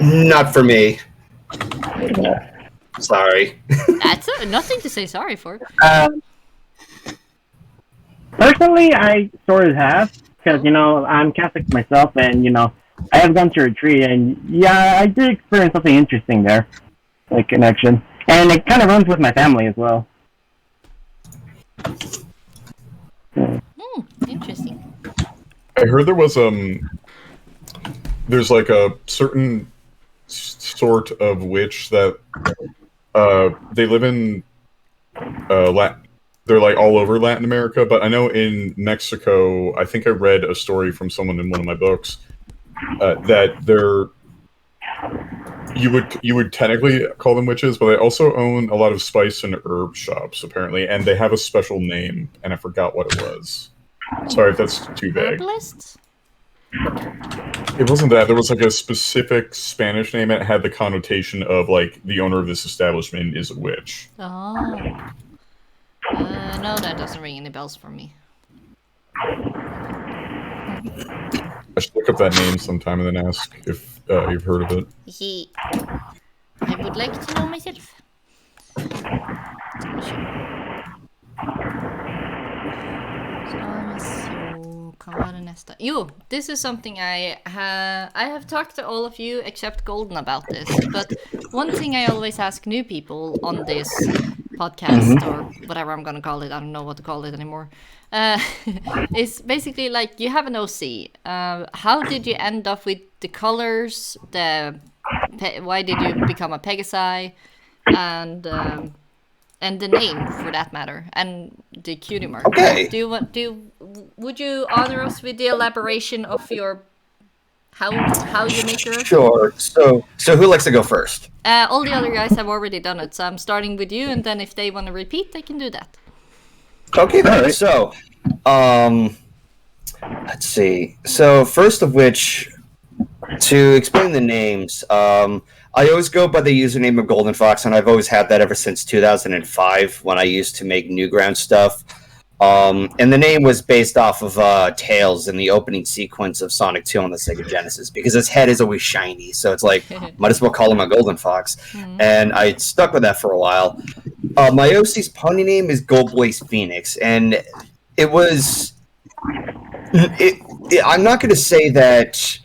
Not for me. Sorry. That's nothing to say sorry for. Personally, I sort of have, because, I'm Catholic myself, and, I have gone to a retreat, and, yeah, I did experience something interesting there, like connection. And it kind of runs with my family as well. Interesting. I heard there was there's like a certain sort of witch that they live in they're like all over Latin America, but I know in Mexico, I think I read a story from someone in one of my books that they're you would technically call them witches, but they also own a lot of spice and herb shops apparently, and they have a special name, and I forgot what it was. Sorry if that's too vague. Herbalists? It wasn't that. There was like a specific Spanish name, and it had the connotation of like the owner of this establishment is a witch. Oh. No, that doesn't ring any bells for me. I should look up that name sometime and then ask if you've heard of it. I would like to know myself. Jo, this is something I have talked to all of you except Golden about this, but one thing I always ask new people on this podcast, or whatever I'm gonna call it, I don't know what to call it anymore, is basically like, you have an OC. How did you end up with the colors, why did you become a Pegasi, and the name for that matter, and the cutie mark. Okay. Would you honor us with the elaboration of your how you make your Sure. So who likes to go first? all the other guys have already done it, so I'm starting with you, and then if they want to repeat, they can do that. Okay, then. Alright. So, let's see. So, first of which, to explain the names, I always go by the username of GoldenFox, and I've always had that ever since 2005 when I used to make Newground stuff. And the name was based off of Tails in the opening sequence of Sonic 2 on the Sega Genesis, because his head is always shiny, so it's like, might as well call him a GoldenFox. And I stuck with that for a while. My OC's pony name is Goldblaze Phoenix, and it was... I'm not going to say that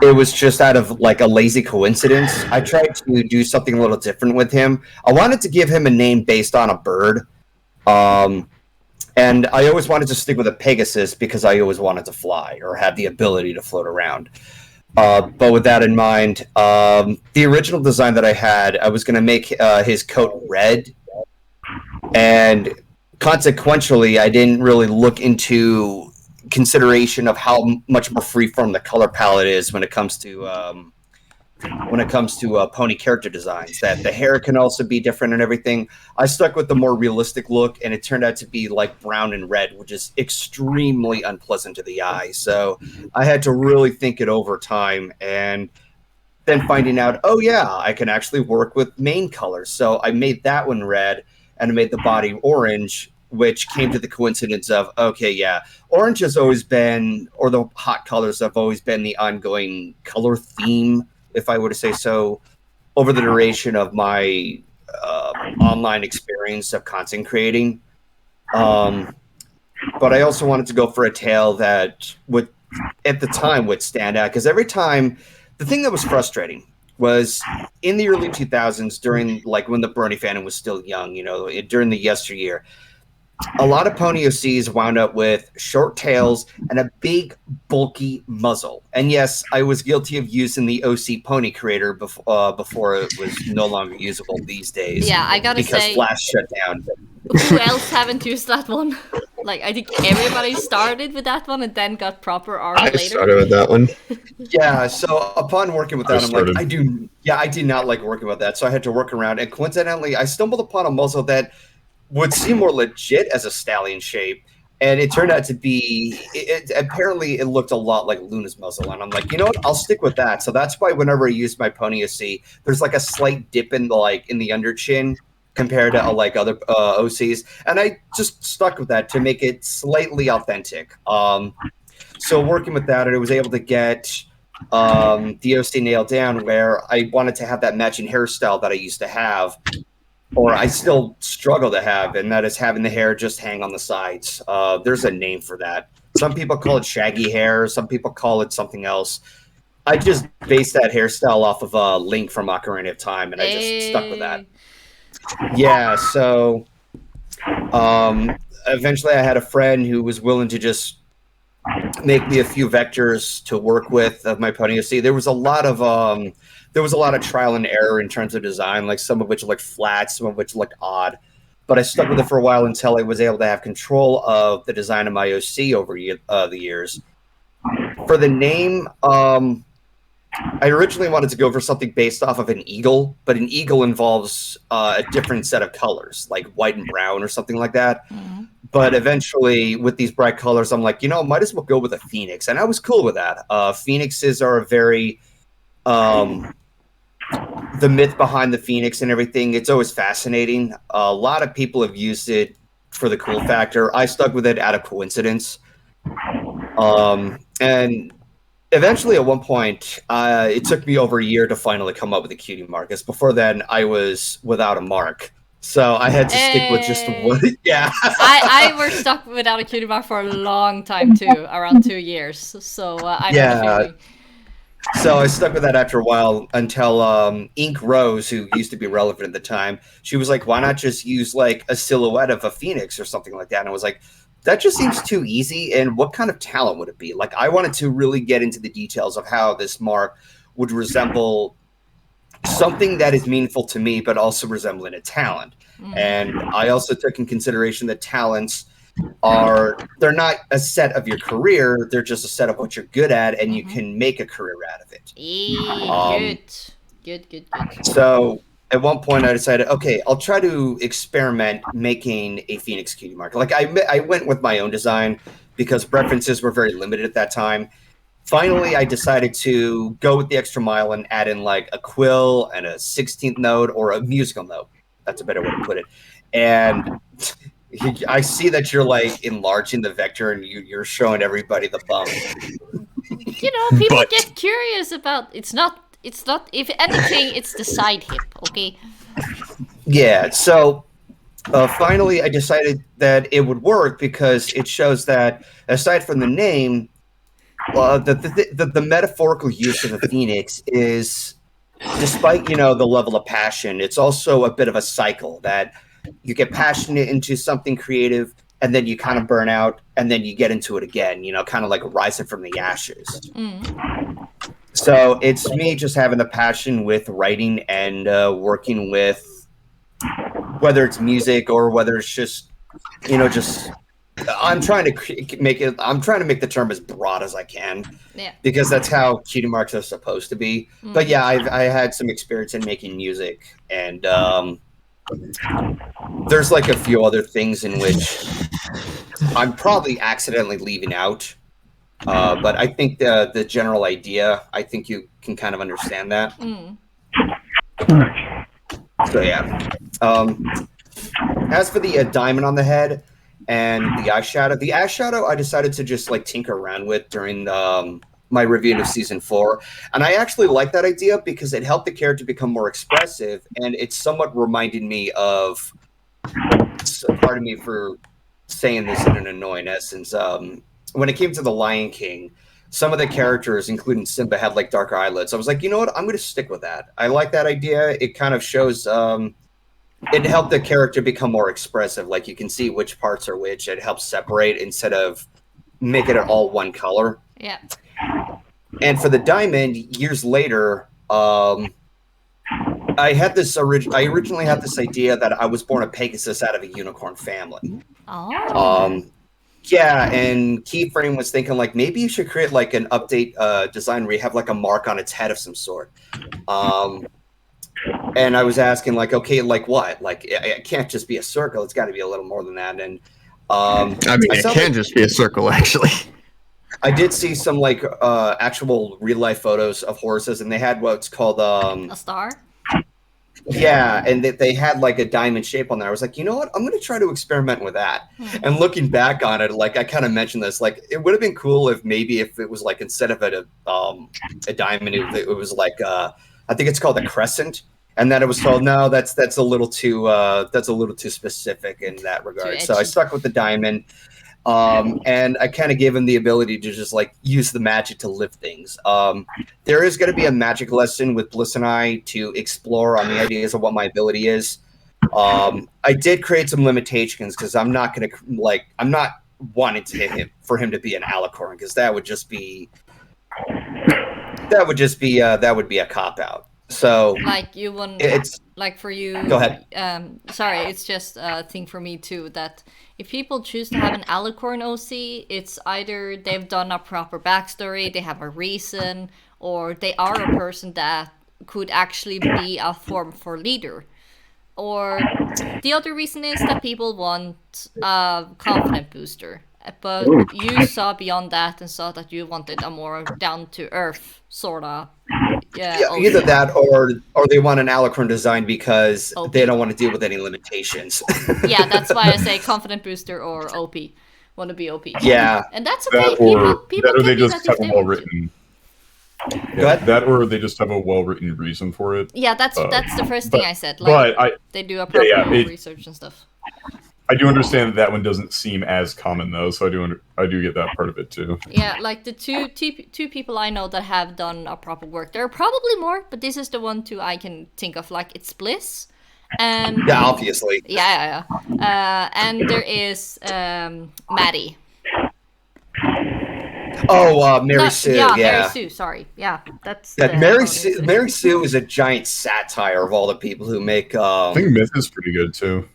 it was just out of like a lazy coincidence. I tried to do something a little different with him. I wanted to give him a name based on a bird. And I always wanted to stick with a Pegasus because I always wanted to fly or have the ability to float around. But with that in mind, the original design that I had, I was going to make his coat red. And consequentially, I didn't really look into consideration of how much more freeform the color palette is when it comes to pony character designs. That the hair can also be different and everything. I stuck with the more realistic look, and it turned out to be like brown and red, which is extremely unpleasant to the eye. So I had to really think it over time, and then finding out, oh yeah, I can actually work with main colors. So I made that one red, and I made the body orange, which came to the coincidence of, okay, yeah, orange has always been, or the hot colors have always been the ongoing color theme, if I were to say so, over the duration of my online experience of content creating. But I also wanted to go for a tale that would, at the time, would stand out, because every time, the thing that was frustrating was in the early 2000s, during like when the Brony fandom was still young, during the yesteryear, a lot of pony OCs wound up with short tails and a big, bulky muzzle. And yes, I was guilty of using the OC pony creator before it was no longer usable these days. Yeah, I gotta because say, Flash shut down. who else haven't used that one? Like, I think everybody started with that one and then got proper art I later. started with that one. Yeah, so upon working with that, I'm like, started. I did not like working with that, so I had to work around. And coincidentally, I stumbled upon a muzzle that would seem more legit as a stallion shape, and it turned out to be, apparently it looked a lot like Luna's muzzle, and I'm like, you know what, I'll stick with that. So that's why whenever I use my pony OC, there's like a slight dip in the under chin compared to like other OCs, and I just stuck with that to make it slightly authentic. So working with that, I was able to get the OC nailed down, where I wanted to have that matching hairstyle that I used to have, or I still struggle to have, and that is having the hair just hang on the sides. There's a name for that. Some people call it shaggy hair. Some people call it something else. I just based that hairstyle off of Link from Ocarina of Time, and I just stuck with that. Yeah, so eventually I had a friend who was willing to just make me a few vectors to work with of my pony OC. There was a lot of trial and error in terms of design, like some of which looked flat, some of which looked odd. But I stuck with it for a while until I was able to have control of the design of my OC over the years. For the name, I originally wanted to go for something based off of an eagle, but an eagle involves a different set of colors, like white and brown or something like that. Mm-hmm. But eventually, with these bright colors, I'm like, might as well go with a phoenix. And I was cool with that. Phoenixes are a very... the myth behind the phoenix and everything, it's always fascinating. A lot of people have used it for the cool factor. I stuck with it out of coincidence. And eventually, at one point, it took me over a year to finally come up with a cutie mark. Because before then, I was without a mark. So I had to stick with just one. Yeah. I was stuck without a cutie mark for a long time too, around 2 years. So I know the feeling. So I stuck with that after a while until Ink Rose, who used to be relevant at the time, she was like, why not just use like a silhouette of a phoenix or something like that? And I was like, that just seems too easy. And what kind of talent would it be? Like, I wanted to really get into the details of how this mark would resemble something that is meaningful to me, but also resembling a talent. Mm. And I also took in consideration that talents they're not a set of your career, they're just a set of what you're good at, and you can make a career out of it. Good. So at one point I decided, okay, I'll try to experiment making a Phoenix cutie mark. Like I went with my own design because references were very limited at that time. Finally, I decided to go with the extra mile and add in like a quill and a 16th note or a musical note. That's a better way to put it. And I see that you're like enlarging the vector and you're showing everybody the bump. You know, people But- get curious about. It's not. If anything, it's the side hip. Okay. Yeah, so finally I decided that it would work because it shows that aside from the name, the metaphorical use of a phoenix is, despite the level of passion, it's also a bit of a cycle that you get passionate into something creative and then you kind of burn out and then you get into it again, kind of like rising from the ashes. So it's me just having the passion with writing and working with, whether it's music or whether it's just I'm trying to make the term as broad as I can, because that's how cutie marks are supposed to be. But yeah, I had some experience in making music, and there's like a few other things in which I'm probably accidentally leaving out. But I think the general idea, I think you can kind of understand that. So yeah. As for the diamond on the head and the eyeshadow I decided to just like tinker around with during my review of season 4, and I actually like that idea because it helped the character become more expressive, and it somewhat reminded me of. Pardon me for saying this in an annoying essence. When it came to the Lion King, some of the characters, including Simba, had like darker eyelids. I was like, you know what? I'm going to stick with that. I like that idea. It kind of shows. It helped the character become more expressive. Like you can see which parts are which. It helps separate instead of making it all one color. Yeah. And for the diamond, years later, I originally had this idea that I was born a Pegasus out of a unicorn family. Oh. Yeah, and Keyframe was thinking like maybe you should create like an update design where you have like a mark on its head of some sort. And I was asking like, okay, like what? Like it can't just be a circle. It's got to be a little more than that. And I mean, it can just be a circle, actually. I did see some like actual real life photos of horses, and they had what's called a star. Yeah, and they had like a diamond shape on there. I was like, you know what? I'm going to try to experiment with that. And looking back on it, like I kind of mentioned this, like it would have been cool if it was like instead of a diamond, it was like I think it's called a crescent, and then it was told no, that's a little too specific in that regard. So I stuck with the diamond. And I kind of gave him the ability to just like use the magic to lift things. There is going to be a magic lesson with Bliss and I to explore on the ideas of what my ability is. I did create some limitations because I'm not wanting to hit him for him to be an alicorn, because that would be a cop out. So like you wouldn't. It's like for you. Go ahead. Sorry, it's just a thing for me too that if people choose to have an alicorn OC, it's either they've done a proper backstory, they have a reason, or they are a person that could actually be a form for leader. Or the other reason is that people want a confident booster. But you saw beyond that and saw that you wanted a more down-to-earth sort of. Yeah, either that or they want an alicorn design because OP. they don't want to deal with any limitations. Yeah, that's why I say confident booster or OP. Want to be OP. Yeah. And that's okay. That or people that or can they do just that if have a they well want to. written. Go Yeah, ahead. that or they just have a well written reason for it. Yeah, that's the first thing but- I said. Like But they do a proper it- research and stuff. I do understand that one doesn't seem as common though, so I do get that part of it too. Yeah, like the two people I know that have done a proper work. There are probably more, but this is the one two I can think of. Like it's Bliss, and Yeah, obviously. yeah. And there is Maddie. Oh, Mary No, Sue. yeah, Yeah, Mary Sue. Sorry, yeah, that's That the Mary one Sue. it's- Mary Sue is a giant satire of all the people who make. I think Myth is pretty good too.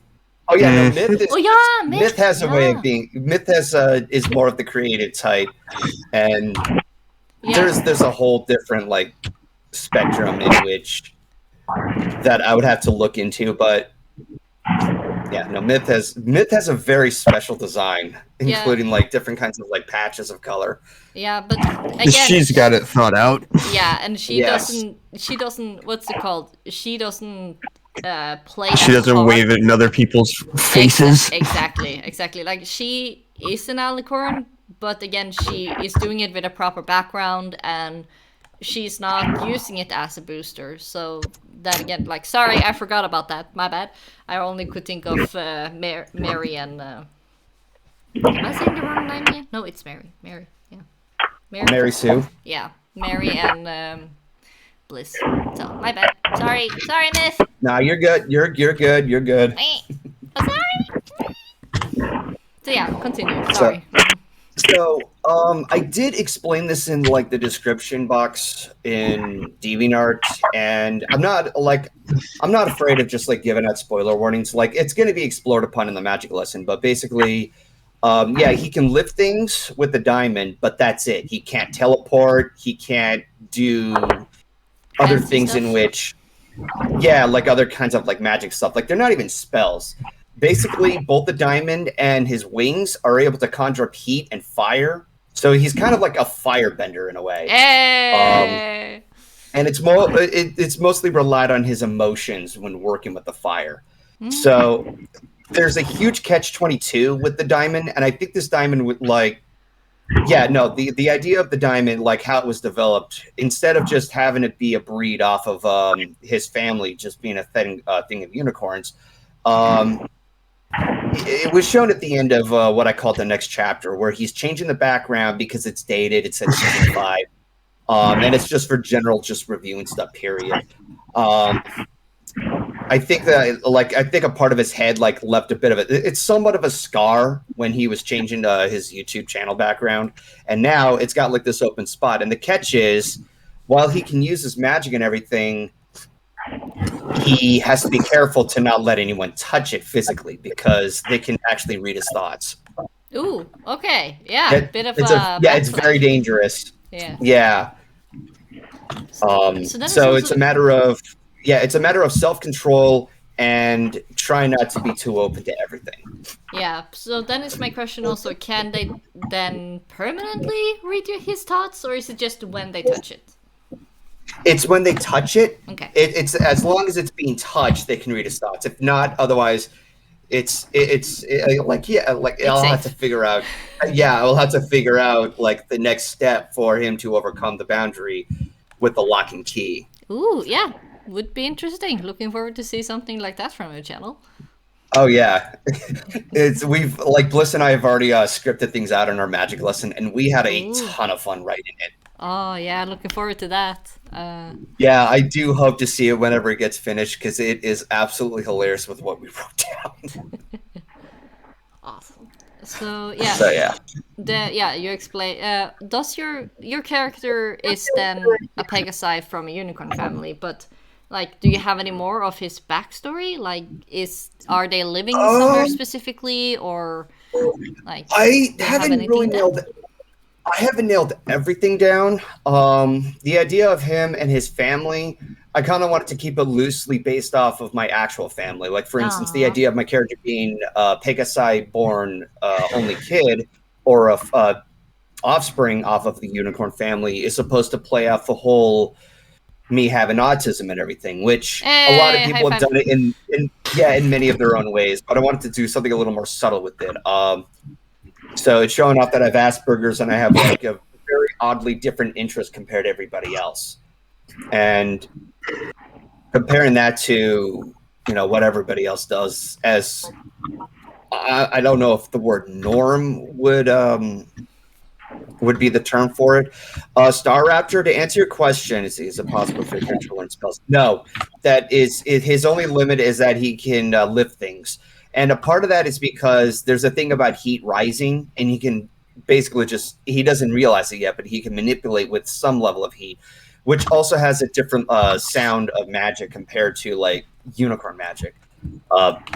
Oh yeah, no, Myth. Oh yeah, Myth has a way yeah. of being. Myth has is more of the creative type, and Yeah. there's a whole different like spectrum in which that I would have to look into, but yeah, no, Myth has a very special design, including like different kinds of like patches of color. Yeah, but again, She's got it thought out. yeah, and she Yes. doesn't. What's it called? She doesn't play. She that doesn't card. wave it in other people's faces. Exactly. Like she is an alicorn, but again, she is doing it with a proper background, and she's not using it as a booster. So that again, like, sorry, I forgot about that. My bad. I only could think of Mary and. Am I saying the wrong name again? No, it's Mary. Mary. Yeah. Mary Sue. Yeah, Mary and Bliss. So my bad. Sorry, Miss. Nah, you're good. You're good. You're good. Oh, sorry. So yeah, continue. Sorry. So, I did explain this in like the description box in DeviantArt, and I'm not afraid of just like giving out spoiler warnings. Like it's going to be explored upon in the magic lesson, but basically, yeah, he can lift things with the diamond, but that's it. He can't teleport. He can't do other Fancy things stuff? in which, yeah, like other kinds of like magic stuff. Like they're not even spells. Basically, both the diamond and his wings are able to conjure up heat and fire. So he's kind of like a firebender in a way. Hey. And it's mostly relied on his emotions when working with the fire. So there's a huge catch-22 with the diamond, and I think this diamond would like, yeah, no, the idea of the diamond, like how it was developed, instead of just having it be a breed off of his family just being a thing of unicorns, it was shown at the end of what I call the next chapter, where he's changing the background because it's dated. It's at season 5, and it's just for general just reviewing stuff. Period. I think that I think a part of his head like left a bit of it. It's somewhat of a scar when he was changing his YouTube channel background, and now it's got like this open spot. And the catch is, while he can use his magic and everything, he has to be careful to not let anyone touch it physically because they can actually read his thoughts. Ooh. Okay. Yeah. Bit of It's a. yeah, it's very dangerous. Yeah. Yeah. then So it's it's a matter of self-control and try not to be too open to everything. Yeah. So then it's my question also: can they then permanently read his thoughts, or is it just when they touch it? It's when they touch it. Okay. It's as long as it's being touched, they can read his thoughts. If not, otherwise, it's I'll have to safe. figure out. Yeah, I'll have to figure out like the next step for him to overcome the boundary with the lock and key. Ooh. Yeah. Would be interesting. Looking forward to see something like that from your channel. Oh yeah, we've like Bliss and I have already scripted things out in our magic lesson, and we had a ton of fun writing it. Oh yeah, looking forward to that. Yeah, I do hope to see it whenever it gets finished because it is absolutely hilarious with what we wrote down. Awesome. So yeah. So yeah. You explain. Does your character is then a Pegasi from a unicorn family, but like, do you have any more of his backstory? Like, are they living somewhere specifically, or like? I do you have haven't anything really down? nailed it. I haven't nailed everything down. The idea of him and his family, I kind of wanted to keep it loosely based off of my actual family. Like, for instance, the Aw. idea of my character being a Pegasi-born only kid or a offspring off of the unicorn family is supposed to play off the whole me having autism and everything, which a lot of people have done it in many of their own ways. But I wanted to do something a little more subtle with it. So it's showing off that I have Asperger's and I have like a very oddly different interest compared to everybody else. And comparing that to, what everybody else does, as I don't know if the word norm would be the term for it. Star Raptor, to answer your question, is it possible for a character to learn spells? No, his only limit is that he can lift things. And a part of that is because there's a thing about heat rising, and he can basically he doesn't realize it yet, but he can manipulate with some level of heat, which also has a different sound of magic compared to like unicorn magic.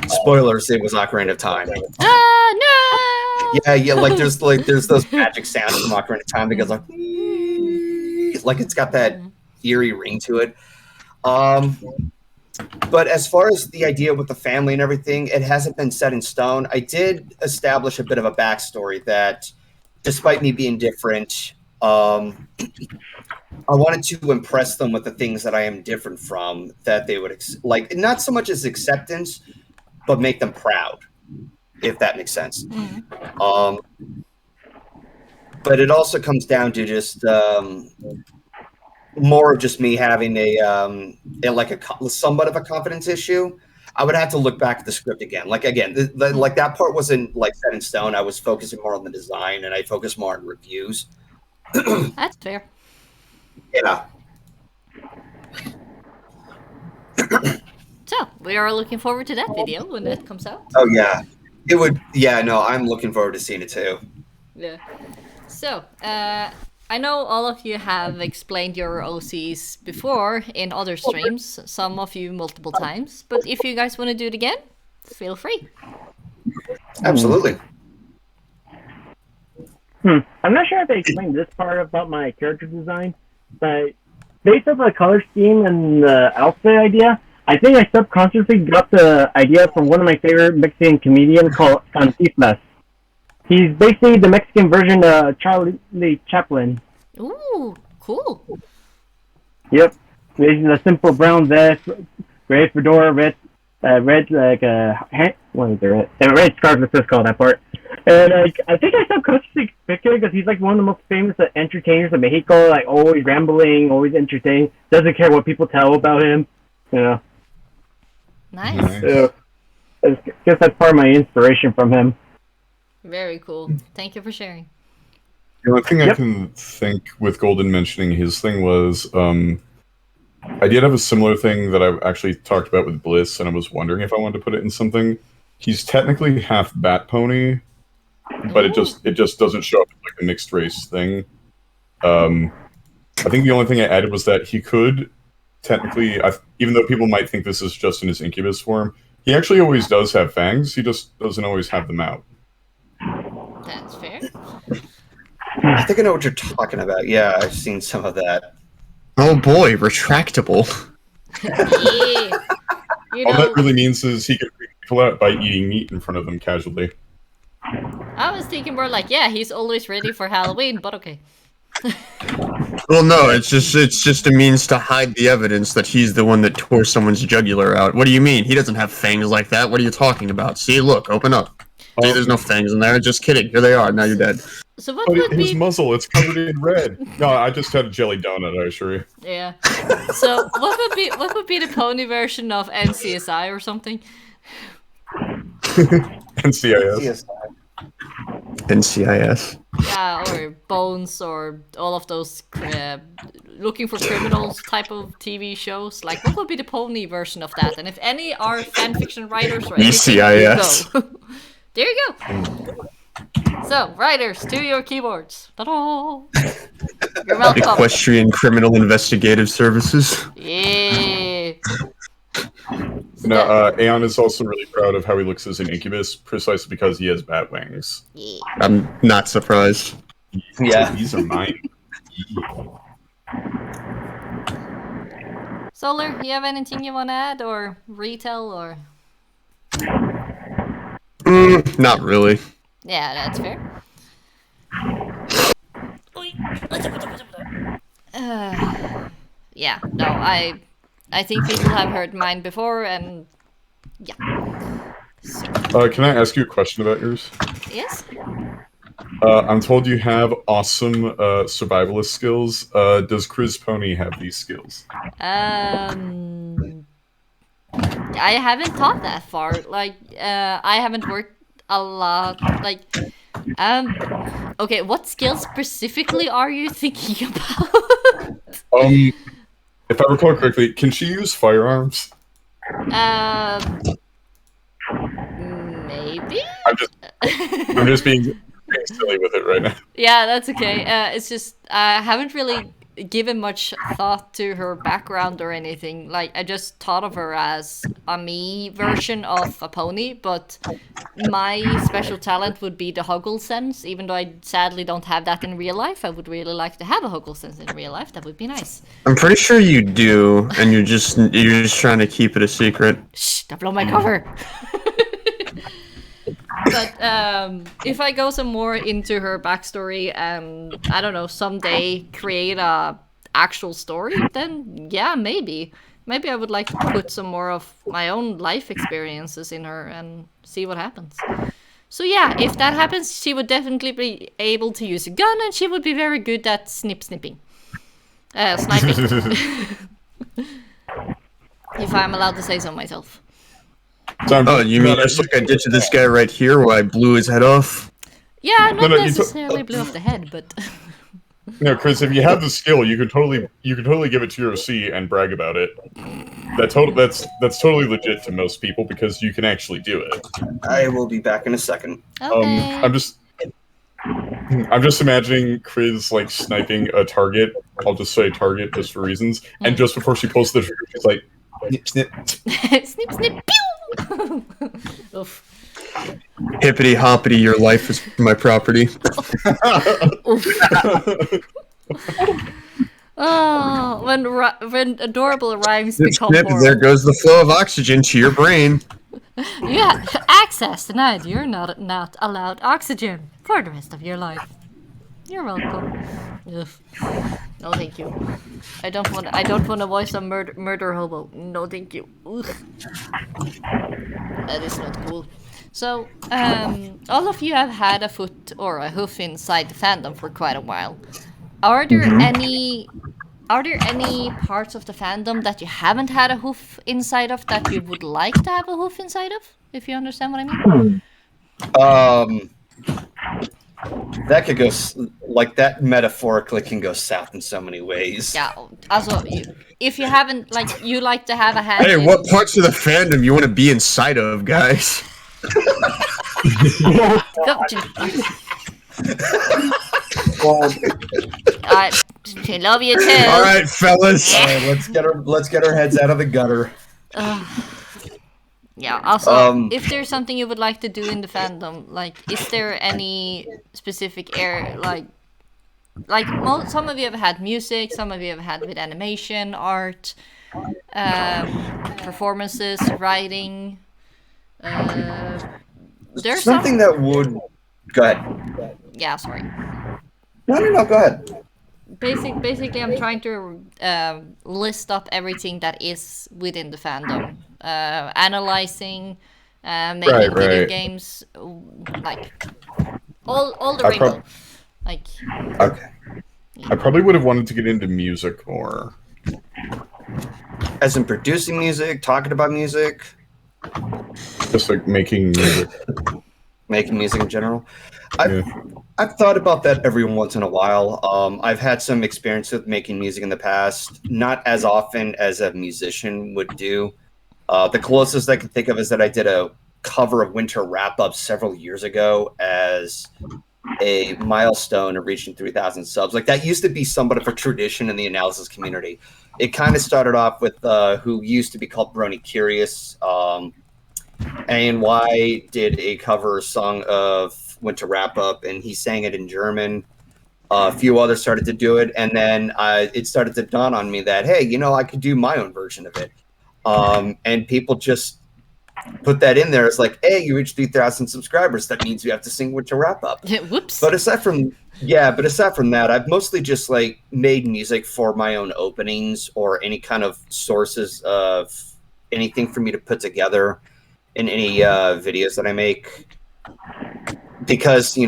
Spoilers, it was Ocarina of Time. No! Yeah, like there's those magic sounds from Ocarina of Time that goes like it's got that eerie ring to it. But as far as the idea with the family and everything, it hasn't been set in stone. I did establish a bit of a backstory that, despite me being different, I wanted to impress them with the things that I am different from, that they would like, not so much as acceptance, but make them proud, if that makes sense. But it also comes down to just more of just me having somewhat of a confidence issue. I would have to look back at the script again. Like again, like that part wasn't like set in stone. I was focusing more on the design, and I focused more on reviews. That's fair. Yeah. So we are looking forward to that video when it comes out. Oh yeah, it would. Yeah, no, I'm looking forward to seeing it too. Yeah. So, I know all of you have explained your OCs before in other streams, some of you multiple times, but if you guys want to do it again, feel free. Absolutely. I'm not sure if I explained this part about my character design, but based on the color scheme and the outfit idea, I think I subconsciously got the idea from one of my favorite Mexican comedians called Cantinflas. He's basically the Mexican version of Charlie Chaplin. Ooh, cool. Yep. He's a simple brown vest, gray fedora, red like a red scarf. Let's just call that part. And I think I subconsciously picked it because he's like one of the most famous entertainers of Mexico. Like always rambling, always entertaining. Doesn't care what people tell about him. You know. Nice. So, I guess that's part of my inspiration from him. Very cool. Thank you for sharing. The only thing I can think with Golden mentioning his thing was, I did have a similar thing that I actually talked about with Bliss, and I was wondering if I wanted to put it in something. He's technically half bat pony, but it just doesn't show up like a mixed race thing. I think the only thing I added was that he could technically, even though people might think this is just in his incubus form, he actually always does have fangs. He just doesn't always have them out. That's fair. I think I know what you're talking about. Yeah, I've seen some of that. Oh boy, retractable. Yeah. You All know, that really means is he can freak people out by eating meat in front of them casually. I was thinking more like, yeah, he's always ready for Halloween, but okay. Well, no, it's just a means to hide the evidence that he's the one that tore someone's jugular out. What do you mean? He doesn't have fangs like that. What are you talking about? See, look, open up. See, there's no fangs in there. Just kidding. Here they are. Now you're dead. So what But would his be... muzzle, it's covered in red. No, I just had a jelly donut, I assure you. Yeah. So what would be the pony version of NCSI or something? NCIS. NCIS. Yeah, or Bones, or all of those looking for criminals type of TV shows. Like, what would be the pony version of that? And if any are fanfiction writers or anything, ECIS. there you go. There you go. So, writers, to your keyboards. Ta-da! You're welcome. Equestrian Criminal Investigative Services. Yeah. No, Aeon is also really proud of how he looks as an incubus, precisely because he has bat wings. Yeah. I'm not surprised. Yeah. These are mine. Solar, you have anything you want to add or retell or? Not really. Yeah, that's fair. Yeah, no, I think people have heard mine before, and yeah. Can I ask you a question about yours? Yes? I'm told you have awesome survivalist skills. Does Chris Pony have these skills? I haven't thought that far. Like, I haven't worked a lot. Like, okay, what skills specifically are you thinking about? If I recall correctly, can she use firearms? Maybe? I'm just being silly with it right now. Yeah, that's okay. It's just I haven't really given much thought to her background or anything. Like, I just thought of her as a me version of a pony, but my special talent would be the huggle sense. Even though I sadly don't have that in real life, I would really like to have a huggle sense in real life. That would be nice. I'm pretty sure you do, and you're just trying to keep it a secret. Shh, don't blow my cover. But if I go some more into her backstory and, I don't know, someday create a actual story, then yeah, maybe I would like to put some more of my own life experiences in her and see what happens. So yeah, if that happens, she would definitely be able to use a gun, and she would be very good at sniping. If I'm allowed to say so myself. Oh, you mean just like I did to this guy right here, where I blew his head off? Yeah, not necessarily blew off the head, but No, Chris, if you have the skill, you could totally give it to your OC and brag about it. That's totally legit to most people because you can actually do it. I will be back in a second. okay. I'm just imagining Chris like sniping a target. I'll just say target just for reasons. And just before she pulls the trigger, she's like, snip, snip. Snip, snip, pew! Oof. Hippity hoppity, your life is my property. Oh, when adorable rhymes Snip, become snip, horrible. there goes the flow of oxygen to your brain. Yeah, access denied. You're not allowed oxygen for the rest of your life. You're welcome. Ugh. No, thank you. I don't want to voice a murder hobo. No, thank you. Ugh. That is not cool. So, all of you have had a foot or a hoof inside the fandom for quite a while. Are there any parts of the fandom that you haven't had a hoof inside of that you would like to have a hoof inside of? If you understand what I mean. That could go like that metaphorically can go south in so many ways. Yeah. Also, if you haven't, like, you like to have a hand. Hey, what parts of the fandom you want to be inside of, guys? I love you too. All right, fellas. All right, let's get our heads out of the gutter. Yeah. Also, if there's something you would like to do in the fandom, like, is there any specific area, some of you have had music, some of you have had with animation, art, performances, writing. There's something that would. Go ahead. Yeah, sorry. No, go ahead. Basically, I'm trying to list up everything that is within the fandom. Analyzing, making video games, like all the rainbow. Okay. I probably would have wanted to get into music more. As in producing music, talking about music. Just like making music. Making music in general. I've thought about that every once in a while. I've had some experience with making music in the past, not as often as a musician would do. The closest I can think of is that I did a cover of Winter Wrap Up several years ago as a milestone of reaching 3,000 subs. Like, that used to be somewhat of a tradition in the analysis community. It kind of started off with who used to be called Brony Chill. ANY did a cover song of Winter Wrap Up, and he sang it in German. A few others started to do it, and then it started to dawn on me that, hey, I could do my own version of it. And people just put that in there. It's like, hey, you reached 3,000 subscribers. That means you have to sing Winter Wrap Up. Whoops. But aside from that, I've mostly just like made music for my own openings or any kind of sources of anything for me to put together in any videos that I make. Because,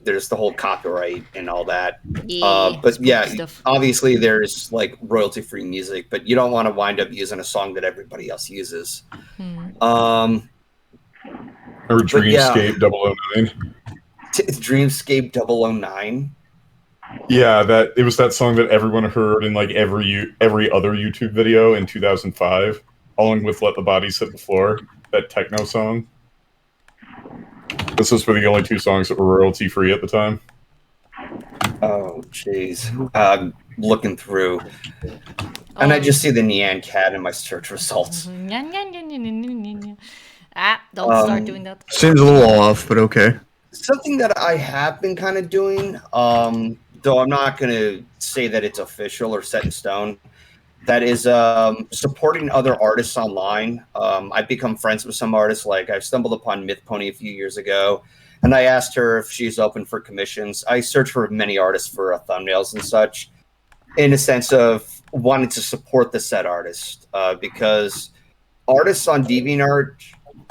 there's the whole copyright and all that. But yeah, stuff. Obviously there's like royalty-free music, but you don't want to wind up using a song that everybody else uses. Or Dreamscape 009. Dreamscape 009. Yeah, it was that song that everyone heard in like every other YouTube video in 2005, along with "Let the Bodies Hit the Floor," that techno song. This was for the only two songs that were royalty free at the time. Oh, jeez. I'm looking through, and I just see the Nyan cat in my search results. Don't start doing that. Seems a little off, but okay. Something that I have been kind of doing, though I'm not going to say that it's official or set in stone, that is supporting other artists online. I've become friends with some artists. Like I stumbled upon Myth Pony a few years ago, and I asked her if she's open for commissions. I search for many artists for thumbnails and such, in a sense of wanting to support the said artist, because artists on DeviantArt,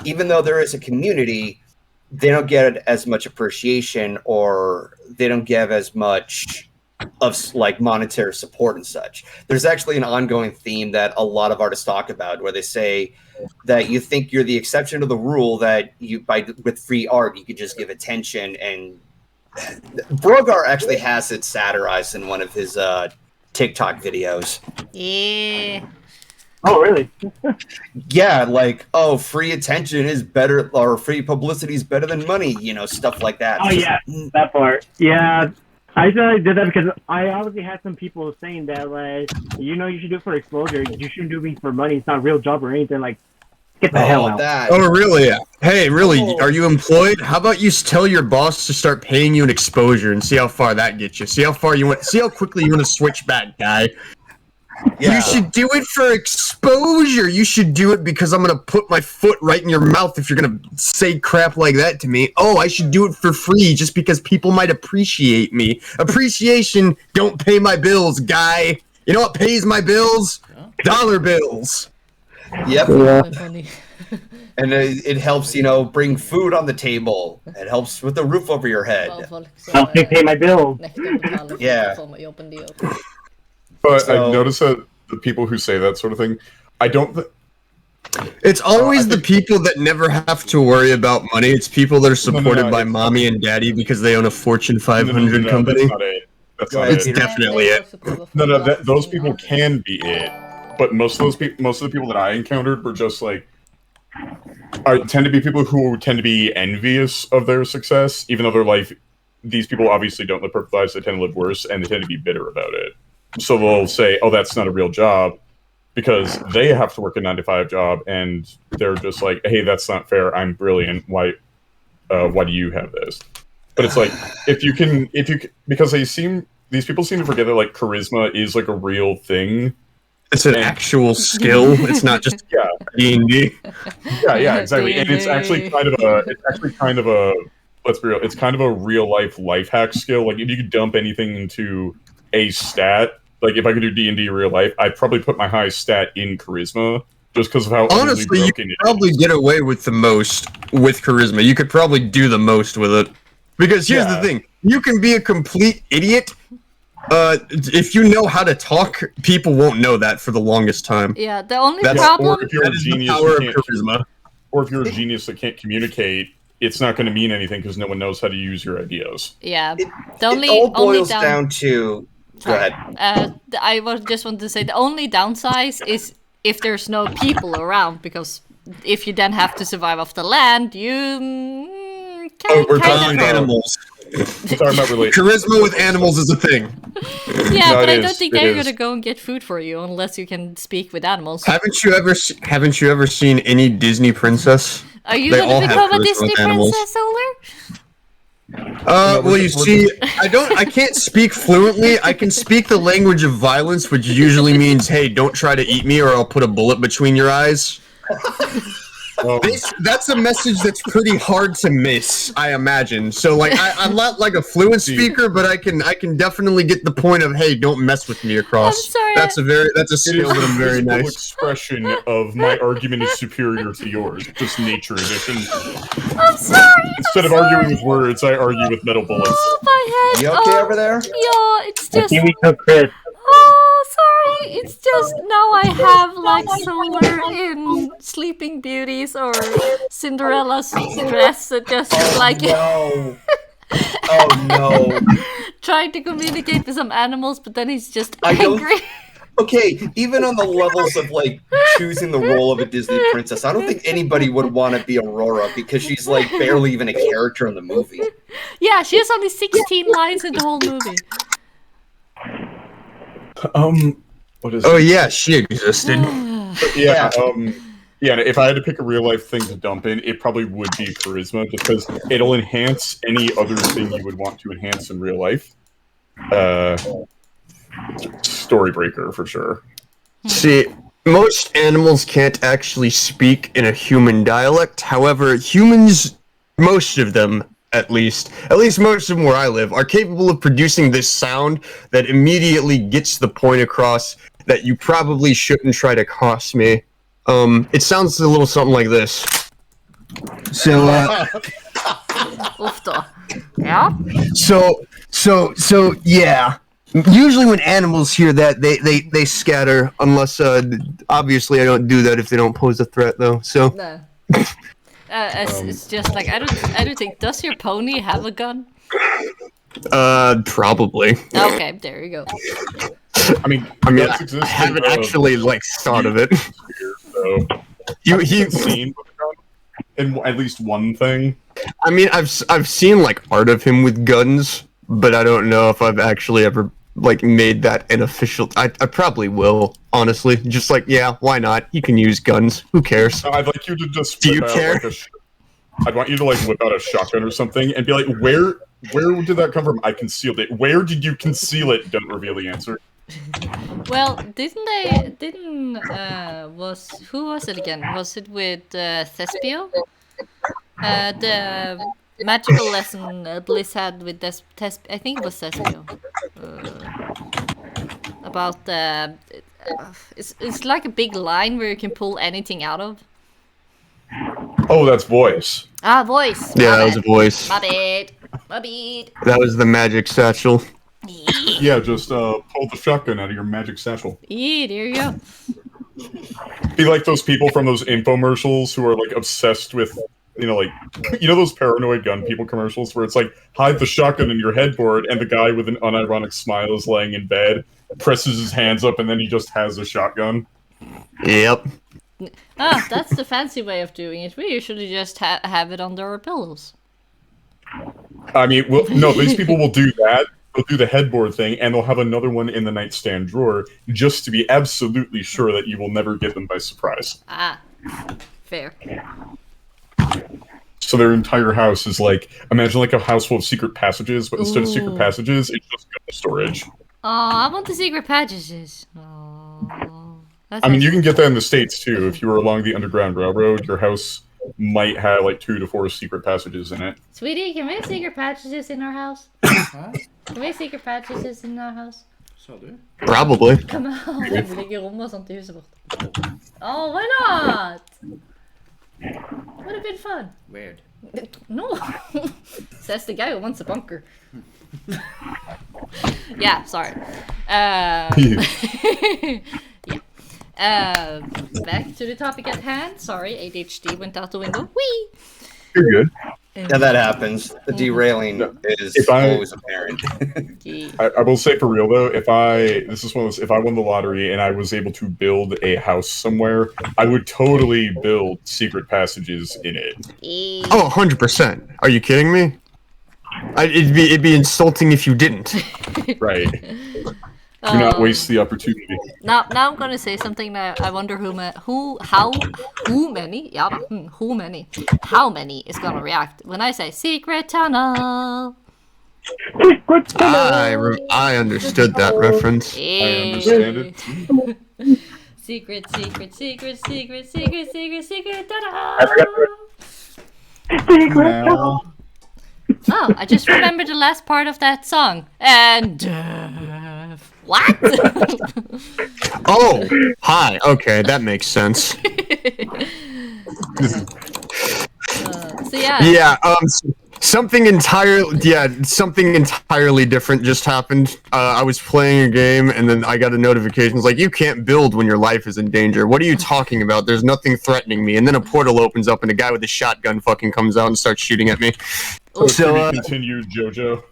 even though there is a community, they don't get as much appreciation, or they don't give as much of like monetary support and such. There's actually an ongoing theme that a lot of artists talk about, where they say that you think you're the exception to the rule, that you with free art you could just give attention. And Brogar actually has it satirized in one of his TikTok videos. Yeah. Oh, really? Yeah, like, oh, free attention is better, or free publicity is better than money, stuff like that. Oh, yeah, that part. Yeah, I did that because I obviously had some people saying that, like, you should do it for exposure. You shouldn't do it for money. It's not a real job or anything. Like, get the hell out. That. Oh, really? Hey, really? Are you employed? How about you tell your boss to start paying you an exposure and see how far that gets you? See how quickly you want to switch back, guy. Yeah. You should do it for exposure. You should do it because I'm going to put my foot right in your mouth if you're going to say crap like that to me. Oh, I should do it for free just because people might appreciate me. Appreciation don't pay my bills, guy. You know what pays my bills? Dollar bills. Yep. Yeah. And it helps, bring food on the table. It helps with the roof over your head. I'll pay my bills. Yeah. But I've noticed that the people who say that sort of thing, it's always the people that never have to worry about money. It's people that are supported by mommy and daddy because they own a Fortune 500 company. That's not it. That's not It's it. definitely it. No, those people can be it. But most of the people that I encountered were just like, tend to be people who tend to be envious of their success, even though their life, these people obviously don't live perfect lives. They tend to live worse, and they tend to be bitter about it. So they'll say, oh, that's not a real job, because they have to work a 9-to-5 job, and they're just like, hey, that's not fair. I'm brilliant. Why do you have this? But it's like, because these people seem to forget that like charisma is like a real thing. It's an actual skill. It's not just D&D. Yeah, exactly. And it's actually kind of a let's be real. It's kind of a real life hack skill. Like if you could dump anything into a stat, like if I could do D&D real life, I'd probably put my highest stat in charisma, just because of how honestly you could probably get away with the most with charisma. You could probably do the most with it, because here's the thing: you can be a complete idiot. If you know how to talk, people won't know that for the longest time. Yeah, the only problem. Or if you're a genius, charisma. Or if you're a genius that can't communicate, it's not going to mean anything because no one knows how to use your ideas. Yeah, it all boils down to. Go ahead. I just wanted to say the only downside is if there's no people around, because if you then have to survive off the land, you we're talking animals. We're talking about charisma with animals is a thing. Yeah, but I don't think they're gonna go and get food for you unless you can speak with animals. Haven't you ever seen any Disney princess? Are you gonna become a Disney princess, Solar? Well, you see, I can't speak fluently. I can speak the language of violence, which usually means, hey, don't try to eat me or I'll put a bullet between your eyes. That's a message that's pretty hard to miss, I imagine. So, like, I'm not like a fluent speaker, but I can definitely get the point of, hey, don't mess with me across. I'm sorry. That's a skill that I'm very nice. Expression of my argument is superior to yours, just nature edition. I'm sorry. Instead of arguing with words, I argue with metal bullets. Oh, my head. You okay over there? Yeah, it's just. We took Chris. Oh, sorry. It's just now I have like Solar in Sleeping Beauties or Cinderella's dress. It just like No. Oh no. trying to communicate with some animals, but then he's just angry. Okay, even on the levels of like choosing the role of a Disney princess, I don't think anybody would want to be Aurora because she's like barely even a character in the movie. Yeah, she has only 16 lines in the whole movie. What is Oh it? yeah, she existed. Yeah, yeah, if I had to pick a real life thing to dump in, it probably would be charisma, just because it'll enhance any other thing you would want to enhance in real life. Storybreaker for sure. See, most animals can't actually speak in a human dialect. However, humans, most of them, at least most of them where I live, are capable of producing this sound that immediately gets the point across that you probably shouldn't try to cost me. It sounds a little something like this. So, Uff da. Ja. So, yeah. Usually when animals hear that, they scatter, unless, obviously I don't do that if they don't pose a threat, though, so. No. It's just like, I don't think, does your pony have a gun? Probably. Okay, there you go. I mean, I existing, haven't actually, like, thought of it. so You've seen in at least one thing. I mean, I've seen, like, art of him with guns, but I don't know if I've actually ever, like, made that an official. I probably will, honestly. Just like, yeah, why not? You can use guns. Who cares? I'd like you to just Do you whip out, care? like, I'd want you to like whip out a shotgun or something and be like, where did that come from? I concealed it. Where did you conceal it? Don't reveal the answer. Well, who was it again? Was it with Thespio? The magical lesson Bliss had with I think it was Thespio. About it's like a big line where you can pull anything out of. Oh, that's voice. Ah, voice. Yeah, that was a voice. My bad. My bad. That was the magic satchel. Yeah, just pull the shotgun out of your magic satchel. Yeah, there you go. Be like those people from those infomercials who are like obsessed with, like, those paranoid gun people commercials where it's like, hide the shotgun in your headboard, and the guy with an unironic smile is laying in bed, presses his hands up, and then he just has a shotgun. Yep. Ah, that's the fancy way of doing it. We usually just have it under our pillows. I mean, no, these people will do that. They'll do the headboard thing, and they'll have another one in the nightstand drawer just to be absolutely sure that you will never get them by surprise. Ah, fair. So their entire house is like, imagine like a house full of secret passages, but instead of secret passages, it's just gun storage. Oh, I want the secret passages. Oh, I mean, you can get that in the States too. If you were along the Underground Railroad, your house might have like 2 to 4 secret passages in it. Sweetie, can we have secret passages in our house? Can we have secret passages in our house? Sa du? Probably. Come on, hemmelige rom og sånt i huset vårt. Oh, why not? Would have been fun. Weird. No. Says the guy who wants a bunker. Yeah, sorry. Back to the topic at hand. Sorry, ADHD went out the window. Whee! You're good. Yeah, that happens. The derailing is always apparent. I will say for real though, if I won the lottery and I was able to build a house somewhere, I would totally build secret passages in it. Oh, 100%. Are you kidding me? It'd be insulting if you didn't. Right. Do not waste the opportunity. Now I'm gonna say something that I wonder how many is gonna react when I say secret tunnel. I understood that reference. I understand it. Secret tunnel. Now, Oh, I just remembered the last part of that song. And what? Oh, hi. Okay, that makes sense. So yeah. Yeah, something entirely different just happened. I was playing a game and then I got a notification. It's like, you can't build when your life is in danger. What are you talking about? There's nothing threatening me. And then a portal opens up and a guy with a shotgun fucking comes out and starts shooting at me. So, to be continued, JoJo.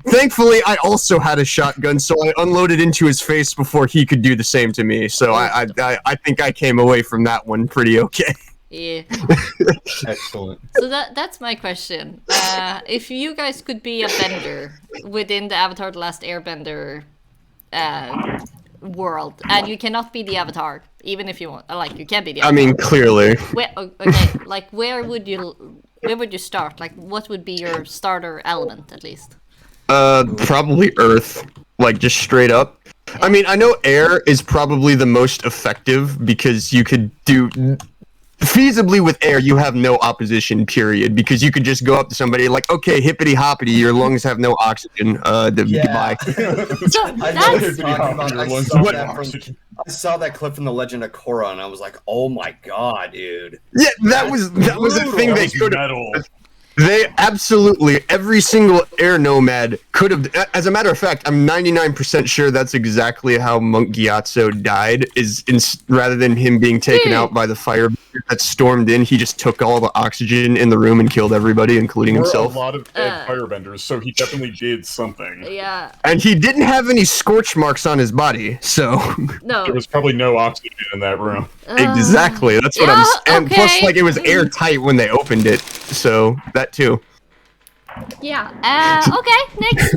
Thankfully, I also had a shotgun, so I unloaded into his face before he could do the same to me. So I think I came away from that one pretty okay. Yeah. Excellent. So that's my question. If you guys could be a bender within the Avatar: The Last Airbender world, and you cannot be the Avatar, even if you want, like you can't be the Avatar. I mean, clearly. Okay, like where would you start? Like, what would be your starter element, at least? Probably Earth, like just straight up. I mean, I know air is probably the most effective because you could do feasibly with air. You have no opposition, period, because you could just go up to somebody like, okay, hippity hoppity, your lungs have no oxygen. Goodbye. So I know what you're talking about. I saw that clip from The Legend of Korra, and I was like, "Oh my god, dude!" Yeah, that was a thing they could have. Metal. They absolutely, every single air nomad could have. As a matter of fact, I'm 99% sure that's exactly how Monk Gyatso died. Rather than him being taken out by the fire that stormed in, he just took all the oxygen in the room and killed everybody, including himself. A lot of dead firebenders, so he definitely did something. Yeah. And he didn't have any scorch marks on his body, so No. There was probably no oxygen in that room. exactly. That's what yeah, And plus, okay. like, it was airtight when they opened it, so that too. Yeah. Okay. Next.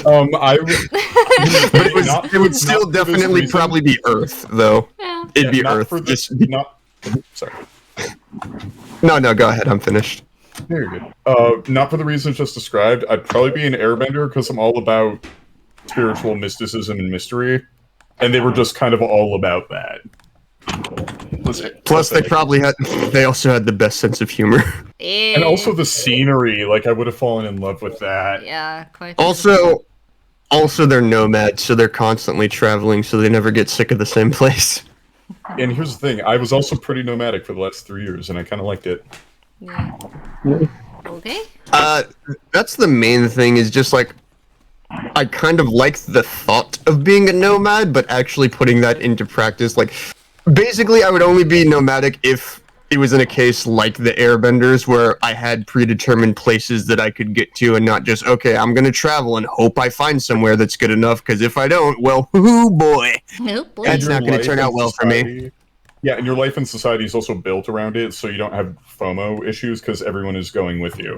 I would. But it would still definitely probably be Earth, though. Yeah. It'd be not Earth. For this, Just not. Sorry. no. Go ahead. I'm finished. Very good. Not for the reasons just described. I'd probably be an airbender because I'm all about spiritual mysticism and mystery, and they were just kind of all about that. Plus, they also had the best sense of humor. And also the scenery, like I would have fallen in love with that. Yeah, quite. Also, they're nomads, so they're constantly traveling, so they never get sick of the same place. And here's the thing, I was also pretty nomadic for the last 3 years, and I kind of liked it. Yeah. Okay. That's the main thing, is just like, I kind of like the thought of being a nomad, but actually putting that into practice, like, basically I would only be nomadic if it was in a case like the Airbenders, where I had predetermined places that I could get to, and not just, okay, I'm gonna travel and hope I find somewhere that's good enough, because if I don't, well, oh boy. Oh boy. That's not going to turn out well for me. Yeah, and your life in society is also built around it, so you don't have FOMO issues because everyone is going with you.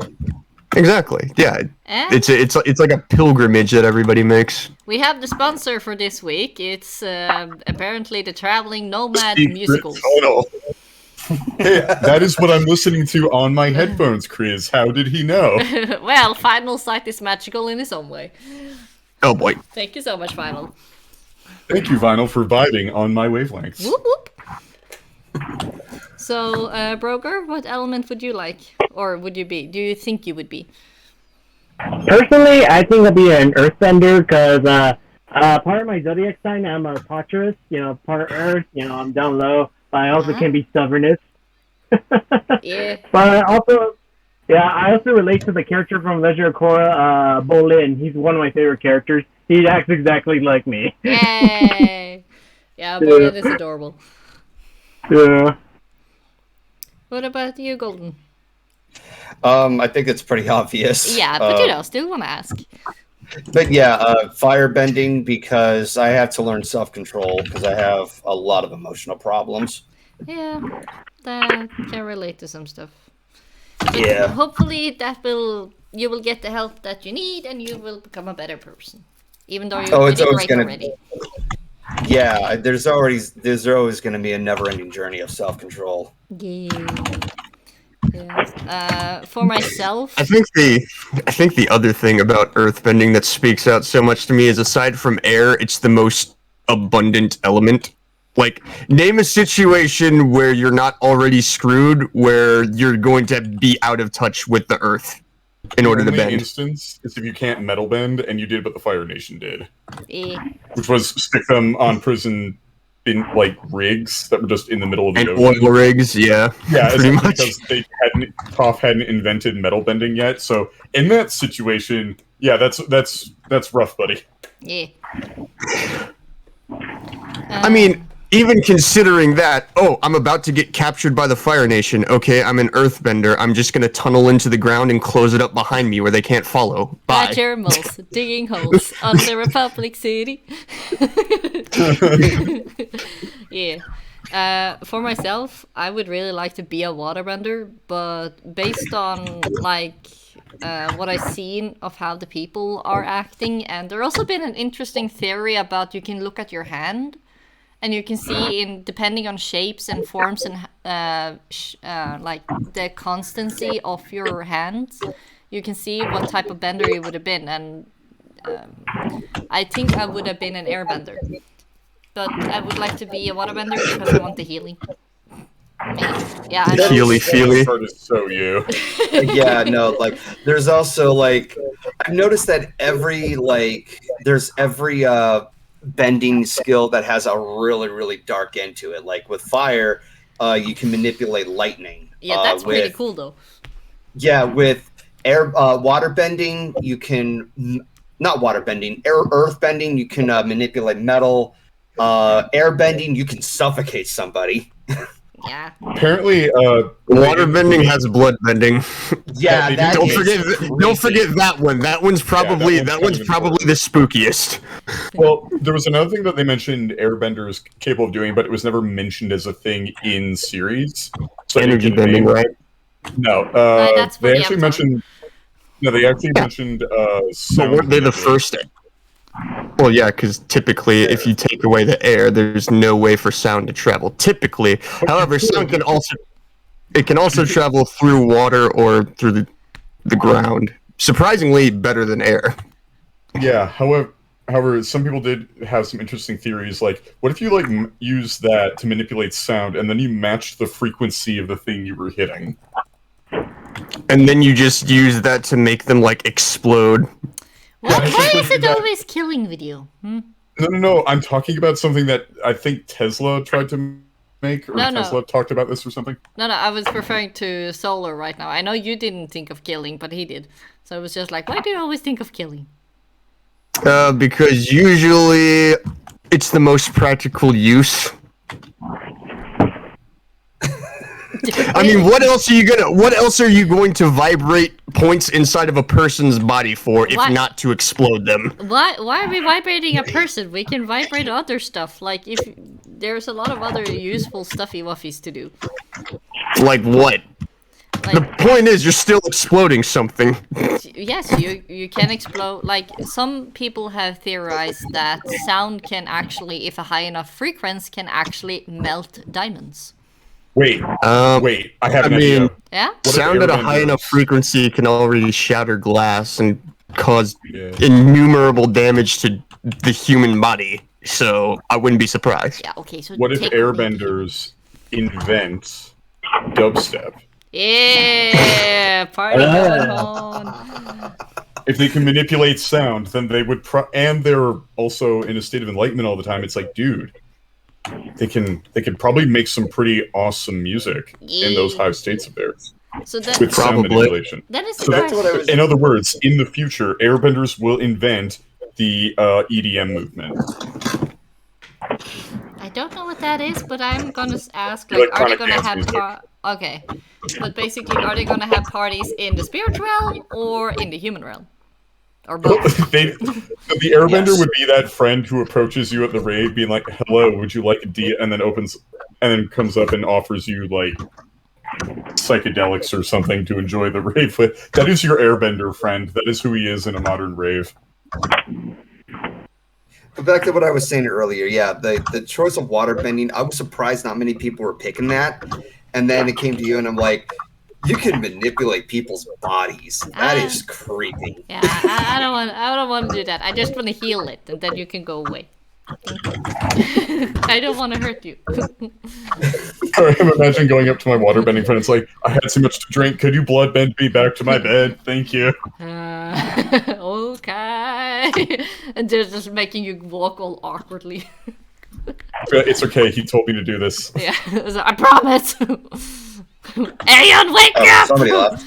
Exactly. Yeah. Eh? It's like a pilgrimage that everybody makes. We have the sponsor for this week. It's apparently the Traveling Nomad Musicals. That is what I'm listening to on my headphones, Chris. How did he know? Well, Final Sight is magical in its own way. Oh boy. Thank you so much, Final. Thank you, Vinyl, for vibing on my wavelengths. Whoop whoop. So, Brogar, what element would you like? Or would you be? Do you think you would be? Personally, I think I'll be an earthbender because part of my zodiac sign, I'm a Patras, part Earth, I'm down low, but I also can be stubbornness. Yeah. But I also relate to the character from Legend of Korra, Bolin. He's one of my favorite characters. He acts exactly like me. Yay! Yeah, Bolin is adorable. Yeah. What about you, Golden? I think it's pretty obvious. Yeah, but still want to ask. But yeah, firebending, because I have to learn self-control because I have a lot of emotional problems. Yeah, that can relate to some stuff. But Yeah. hopefully you will get the help that you need and you will become a better person. Even though you're it's always great gonna already. Yeah, there's always going to be a never-ending journey of self-control. Yeah. For myself, I think the other thing about earthbending that speaks out so much to me is, aside from air, it's the most abundant element. Like, name a situation where you're not already screwed, where you're going to be out of touch with the earth in order to The bend. only instance is if you can't metal bend, and you did what the Fire Nation did, eh, which was stick them on prison in like rigs that were just in the middle of the And ocean. oil rigs, yeah. Yeah, pretty essentially much. because Toph hadn't invented metal bending yet. So in that situation, yeah, that's rough, buddy. yeah. I mean, even considering that, I'm about to get captured by the Fire Nation. Okay, I'm an earthbender. I'm just gonna tunnel into the ground and close it up behind me where they can't follow. Bye. Badgermoles digging holes under Republic City. Yeah. For myself, I would really like to be a waterbender, but based on like what I've seen of how the people are acting, and there's also been an interesting theory about you can look at your hand, and you can see in depending on shapes and forms and like the constancy of your hands, you can see what type of bender you would have been, and I think I would have been an airbender. But I would like to be a waterbender because I want the healing. Yeah, I know. Feely, feely. Part is so you. Yeah, no, like there's also like I've noticed that there's every bending skill that has a really, really dark end to it. Like with fire, you can manipulate lightning. Yeah, that's pretty cool though. Yeah, with water bending, you can not water bending, earth bending, you can manipulate metal. Air bending, you can suffocate somebody. Yeah. Apparently, Water bending has blood bending. Yeah, that don't is forget that one. That one's probably the spookiest. Well, there was another thing that they mentioned Airbender is capable of doing, but it was never mentioned as a thing in series. So Energy bending, right? No, that's they pretty actually up mentioned. No, they actually mentioned. So weren't they the first? Well, yeah, because typically, if you take away the air, there's no way for sound to travel. Typically, however, sound can also travel through water or through the ground. Surprisingly, better than air. Yeah. However, some people did have some interesting theories. Like, what if you like use that to manipulate sound, and then you match the frequency of the thing you were hitting, and then you just use that to make them like explode. Why is it always killing with you? No. I'm talking about something that I think Tesla tried to make, or No. Tesla talked about this or something. No, I was referring to Solar right now. I know you didn't think of killing, but he did. So it was just like, why do you always think of killing? Because usually it's the most practical use. I mean, what else are you going to vibrate points inside of a person's body for if not to explode them? Why are we vibrating a person? We can vibrate other stuff. Like if there's a lot of other useful stuffy wuffies to do. Like what? Like, the point is, you're still exploding something. Yes, you can explode. Like some people have theorized that sound can actually, if a high enough frequency, can actually melt diamonds. Wait, I have an idea. Yeah? Sound at a high enough frequency can already shatter glass and cause innumerable damage to the human body. So I wouldn't be surprised. Yeah, okay, so what if airbenders invent dubstep? Yeah, party going on. If they can manipulate sound, then they would and they're also in a state of enlightenment all the time. It's like, dude, they can probably make some pretty awesome music in those high states of theirs. So that, with sound manipulation. That is so that's what I was. In other words, in the future, airbenders will invent the EDM movement. I don't know what that is, but I'm gonna ask, like, are they gonna have okay, but basically, are they gonna have parties in the spirit realm or in the human realm? Or both? The airbender would be that friend who approaches you at the rave, being like, "Hello, would you like a D?" and then comes up and offers you like psychedelics or something to enjoy the rave with. That is your airbender friend. That is who he is in a modern rave. But back to what I was saying earlier, yeah, the choice of waterbending, I was surprised not many people were picking that. And then it came to you, and I'm like, you can manipulate people's bodies. That is creepy. Yeah, I don't want to do that. I just want to heal it, and then you can go away. I don't want to hurt you. I imagine going up to my waterbending friend. It's like, I had too much to drink. Could you bloodbend me back to my bed? Thank you. Okay. And they're just making you walk all awkwardly. It's okay. He told me to do this. Yeah, I promise. Aeon, wake up! Somebody left.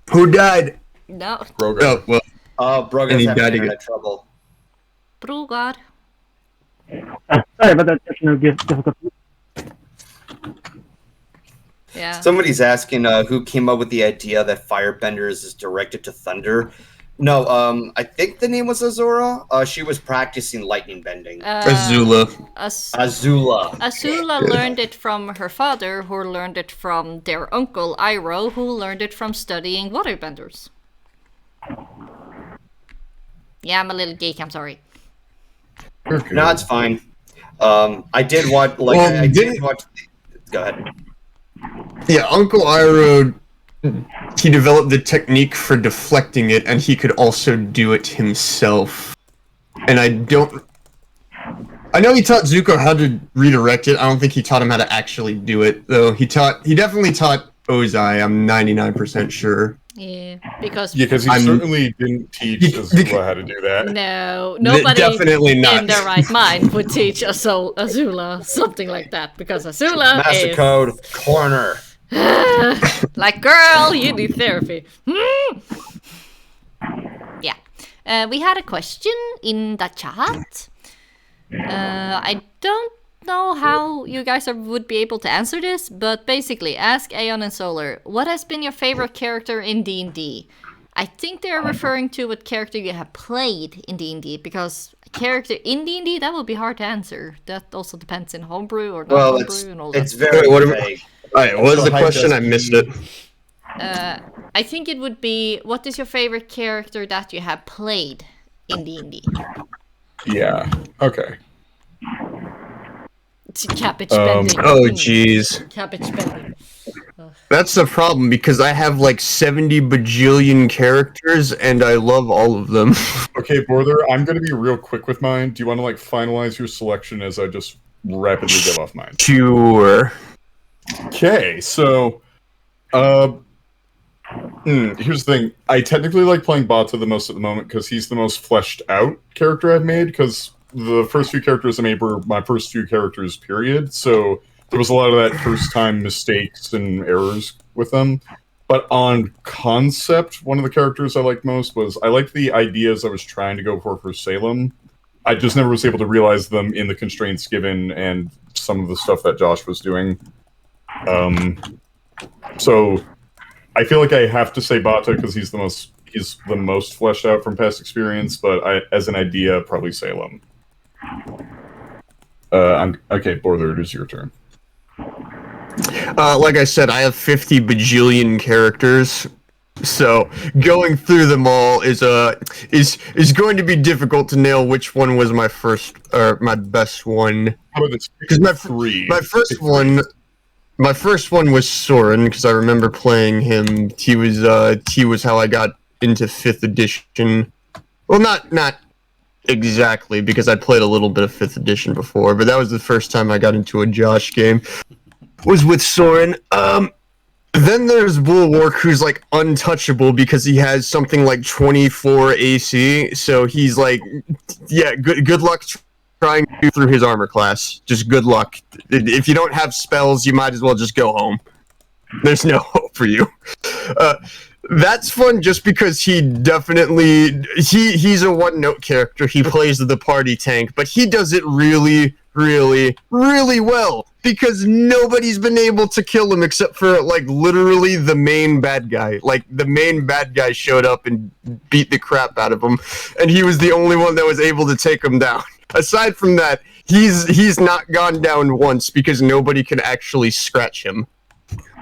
Who died? No. Brogar. Oh, well. Brogar's having internet trouble. Brogar. Sorry about that technical difficulty. Yeah. Somebody's asking who came up with the idea that Firebenders is directed to thunder. No, I think the name was Azura. She was practicing lightning bending. Azula. Azula. Azula learned it from her father, who learned it from their uncle Iroh, who learned it from studying waterbenders. Yeah, I'm a little geek. I'm sorry. Okay. No, it's fine. I did watch. Like, Well, I did watch. Go ahead. Yeah, Uncle Iroh, he developed the technique for deflecting it, and he could also do it himself. And I know he taught Zuko how to redirect it. I don't think he taught him how to actually do it, though. He definitely taught Ozai, I'm 99% sure. Yeah, because Yeah, because he certainly didn't teach Azula how to do that. no, nobody Definitely not. in their right mind would teach Azula something like that, because Azula Master is Code Corner. like, girl, you need therapy. Yeah. We had a question in the chat. I don't know how you guys would be able to answer this, but basically, ask Aeon and Solar, what has been your favorite character in D&D? I think they're referring to what character you have played in D&D, because a character in D&D, that would be hard to answer. That also depends in homebrew or not Well, homebrew and all that. it's very vague. Alright, what was the question? I missed it. I think it would be, what is your favorite character that you have played in D&D? Yeah. Okay. It's cabbage bending. Oh, jeez. Cabbage bending. That's the problem, because I have like 70 bajillion characters, and I love all of them. Okay, Borther, I'm going to be real quick with mine. Do you want to like finalize your selection as I just rapidly give off mine? Sure. Okay, so, here's the thing. I technically like playing Bata the most at the moment because he's the most fleshed out character I've made, because the first few characters I made were my first few characters, period. So there was a lot of that first-time mistakes and errors with them. But on concept, one of the characters I liked most was, I liked the ideas I was trying to go for Salem. I just never was able to realize them in the constraints given and some of the stuff that Josh was doing. So I feel like I have to say Bata because he's the most fleshed out from past experience, but as an idea, probably Salem. Okay, Borther, it is your turn. Like I said, I have 50 bajillion characters, so going through them all is going to be difficult to nail which one was my first or my best one. How about this? Because my first one was Soren, because I remember playing him. He was how I got into 5th edition. Well, not exactly, because I played a little bit of 5th edition before, but that was the first time I got into a Josh game. Was with Soren. Then there's Bulwark, who's like untouchable because he has something like 24 AC. So he's like, yeah, good luck trying through his armor class. Just good luck. If you don't have spells, you might as well just go home. There's no hope for you. That's fun just because he's a one-note character. He plays the party tank, but he does it really, really, really well because nobody's been able to kill him except for like literally the main bad guy. Like the main bad guy showed up and beat the crap out of him, and he was the only one that was able to take him down. Aside from that, he's not gone down once because nobody can actually scratch him,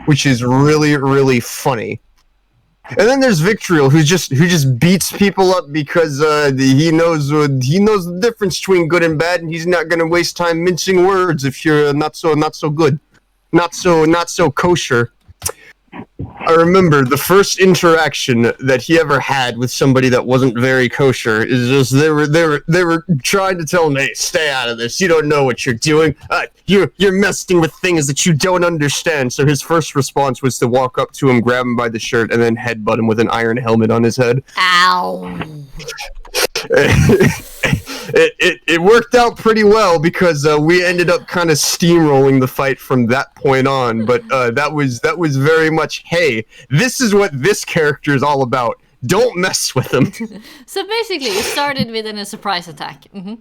which is really, really funny. And then there's Victriol, who just beats people up because he knows the difference between good and bad, and he's not gonna waste time mincing words if you're not so good, not so kosher. I remember the first interaction that he ever had with somebody that wasn't very kosher is just they were trying to tell him, hey, stay out of this. You don't know what you're doing. You're messing with things that you don't understand. So his first response was to walk up to him, grab him by the shirt, and then headbutt him with an iron helmet on his head. Ow. It worked out pretty well because we ended up kind of steamrolling the fight from that point on. But that was very much, hey, this is what this character is all about. Don't mess with him. So basically, you started with a surprise attack. Mm-hmm.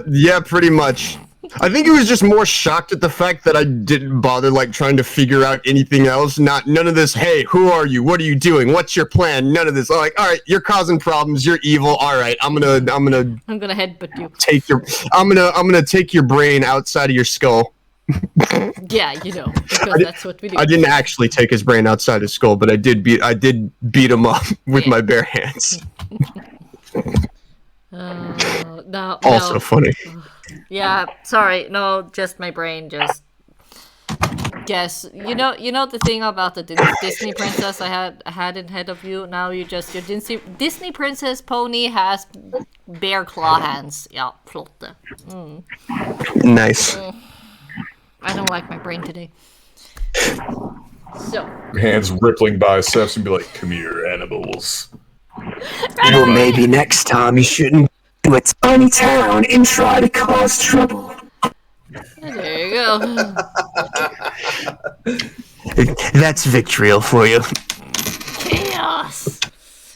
Yeah, pretty much. I think it was just more shocked at the fact that I didn't bother like trying to figure out anything else. None of this. Hey, who are you? What are you doing? What's your plan? None of this. I'm like, all right, you're causing problems. You're evil. All right, I'm gonna headbutt you. I'm gonna take your brain outside of your skull. Yeah, because that's what we do. I didn't actually take his brain outside his skull, but I did beat him up with my bare hands. Also funny. Yeah, sorry. No, just my brain just guess. You know the thing about the Disney princess I had in head of you. Now your Disney princess pony has bare claw hands. Yeah, flotte. Nice. I don't like my brain today. So Hands rippling biceps and be like, "Come here, animals." Well, maybe next time you shouldn't to a tiny town and try to cause trouble. there you go. That's vitriol for you. Chaos.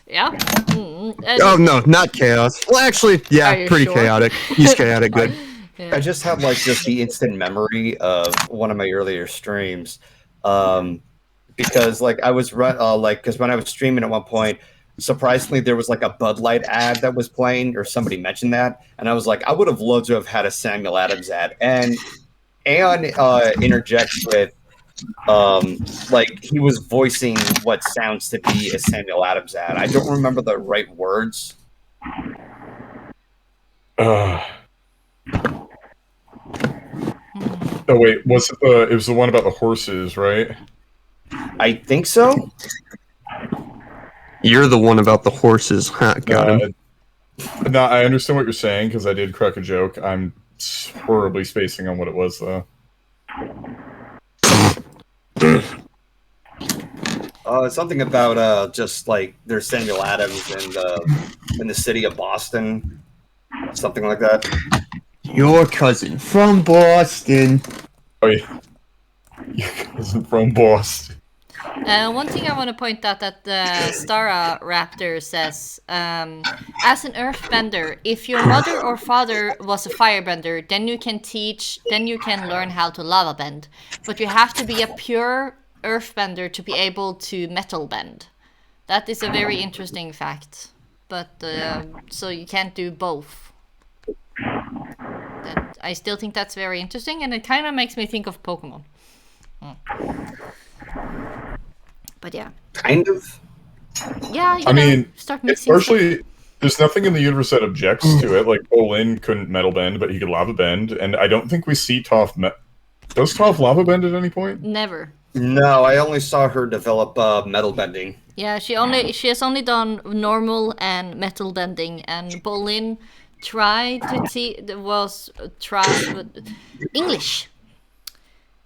Yeah. Oh no, not chaos. Well, actually, yeah, pretty sure? chaotic. He's chaotic, good. Yeah. I just have just the instant memory of one of my earlier streams, because I was because when I was streaming at one point, surprisingly there was a Bud Light ad that was playing, or somebody mentioned that, and I was like, I would have loved to have had a Samuel Adams ad, and Aeon interjects with, he was voicing what sounds to be a Samuel Adams ad. I don't remember the right words. Oh wait, was it it was the one about the horses, right? I think so. You're the one about the horses. Got him. No, I understand what you're saying because I did crack a joke. I'm horribly spacing on what it was though. Something about there's Samuel Adams in the city of Boston, something like that. Your cousin from Boston. Oh yeah, your cousin from Boston. One thing I want to point out that Stara Raptor says, as an earthbender, if your mother or father was a firebender, then you can learn how to lava bend. But you have to be a pure earthbender to be able to metal bend. That is a very interesting fact. But, so you can't do both. I still think that's very interesting, and it kind of makes me think of Pokemon. But yeah. Kind of? Yeah, I mean, start mixing partially, there's nothing in the universe that objects to it. Like, Bolin couldn't metal bend, but he could lava bend, and I don't think we see Toph Does Toph lava bend at any point? Never. No, I only saw her develop metal bending. Yeah, she has only done normal and metal bending, and Bolin tried to English.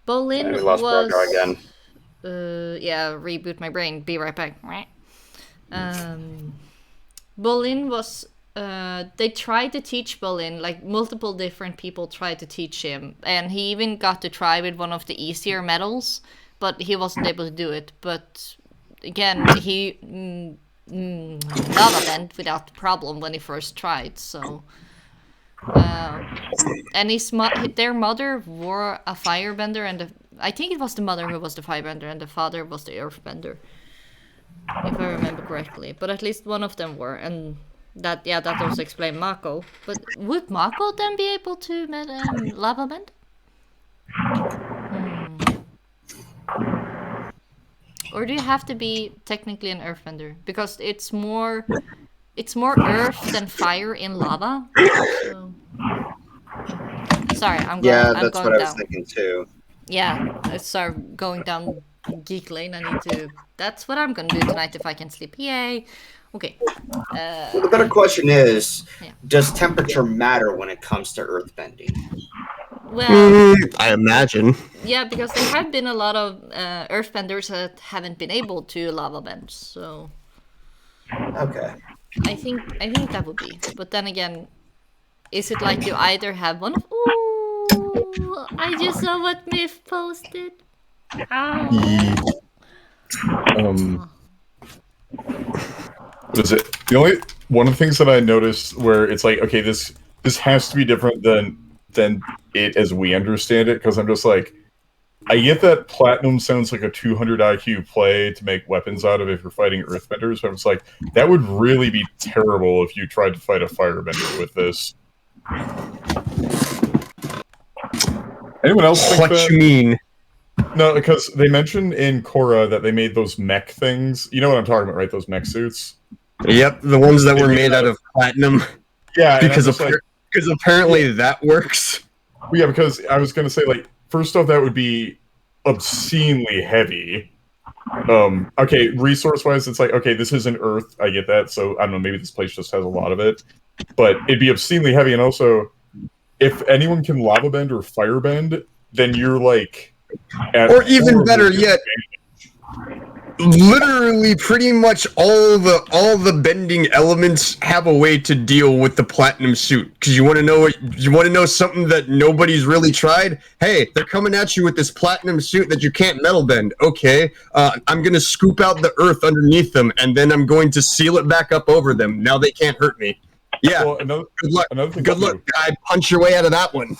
Bolin we lost Brogar again. Yeah, reboot my brain. Be right back. Bolin was. They tried to teach Bolin, multiple different people tried to teach him, and he even got to try with one of the easier metals, but he wasn't able to do it. But again, he lava bent without problem when he first tried. So, and their mother were a firebender, and I think it was the mother who was the firebender, and the father was the earthbender, if I remember correctly. But at least one of them were, and that also explained Mako. But would Mako then be able to lava bend? Or do you have to be technically an earthbender? Because it's more earth than fire in lava. So. Sorry, I'm going down. Yeah, that's what I was thinking too. Yeah, I start going down geek lane. I need to. That's what I'm gonna do tonight if I can sleep. Yay. Okay. The better question is, does temperature matter when it comes to earthbending? Well, I imagine. Yeah, because there have been a lot of earthbenders that haven't been able to lava bend. So. Okay. I think that would be. But then again, is it like you either have one of... Ooh, I just saw what Myth posted. Ow. What is it? One of the things that I noticed where it's like, okay, this this has to be different than it as we understand it, because I'm just like, I get that platinum sounds like a 200 IQ play to make weapons out of if you're fighting earthbenders, but it's like, that would really be terrible if you tried to fight a firebender with this. Anyone else think What that? you mean? No, because they mentioned in Korra that they made those mech things. You know what I'm talking about, right? Those mech suits? Yep, the ones that They were made made out of platinum. Yeah, Because like, apparently that works. yeah, because I was gonna say, like, first off, that would be obscenely heavy. Okay, resource-wise, it's like, okay, this isn't Earth, I get that, so, I don't know, maybe this place just has a lot of it, but it'd be obscenely heavy, and also, if anyone can lava bend or fire bend, then you're, like... Or even better yet, literally pretty much all the bending elements have a way to deal with the platinum suit. Because you want to know something that nobody's really tried? Hey, they're coming at you with this platinum suit that you can't metal bend. Okay, I'm gonna scoop out the earth underneath them, and then I'm going to seal it back up over them. Now they can't hurt me. Yeah, well, good luck. Good luck, guy. Punch your way out of that one.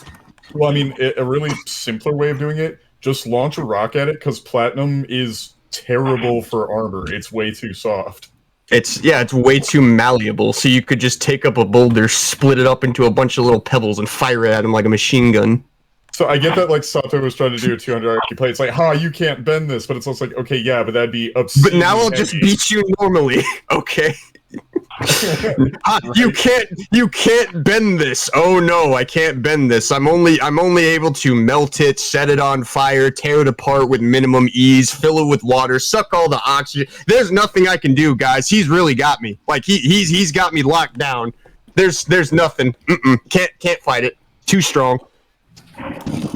Well, I mean, a really simpler way of doing it, just launch a rock at it, because platinum is terrible for armor. It's way too soft. It's way too malleable, so you could just take up a boulder, split it up into a bunch of little pebbles, and fire it at him like a machine gun. So I get that, like, Sato was trying to do a 200 IQ play. It's like, you can't bend this, but it's also like, okay, yeah, but that'd be obscene. But now I'll just beat you normally, okay? You can't bend this. Oh no, I can't bend this. I'm only able to melt it, set it on fire, tear it apart with minimum ease, fill it with water, suck all the oxygen. There's nothing I can do, guys. He's really got me. Like he's got me locked down. There's nothing. Can't fight it. Too strong.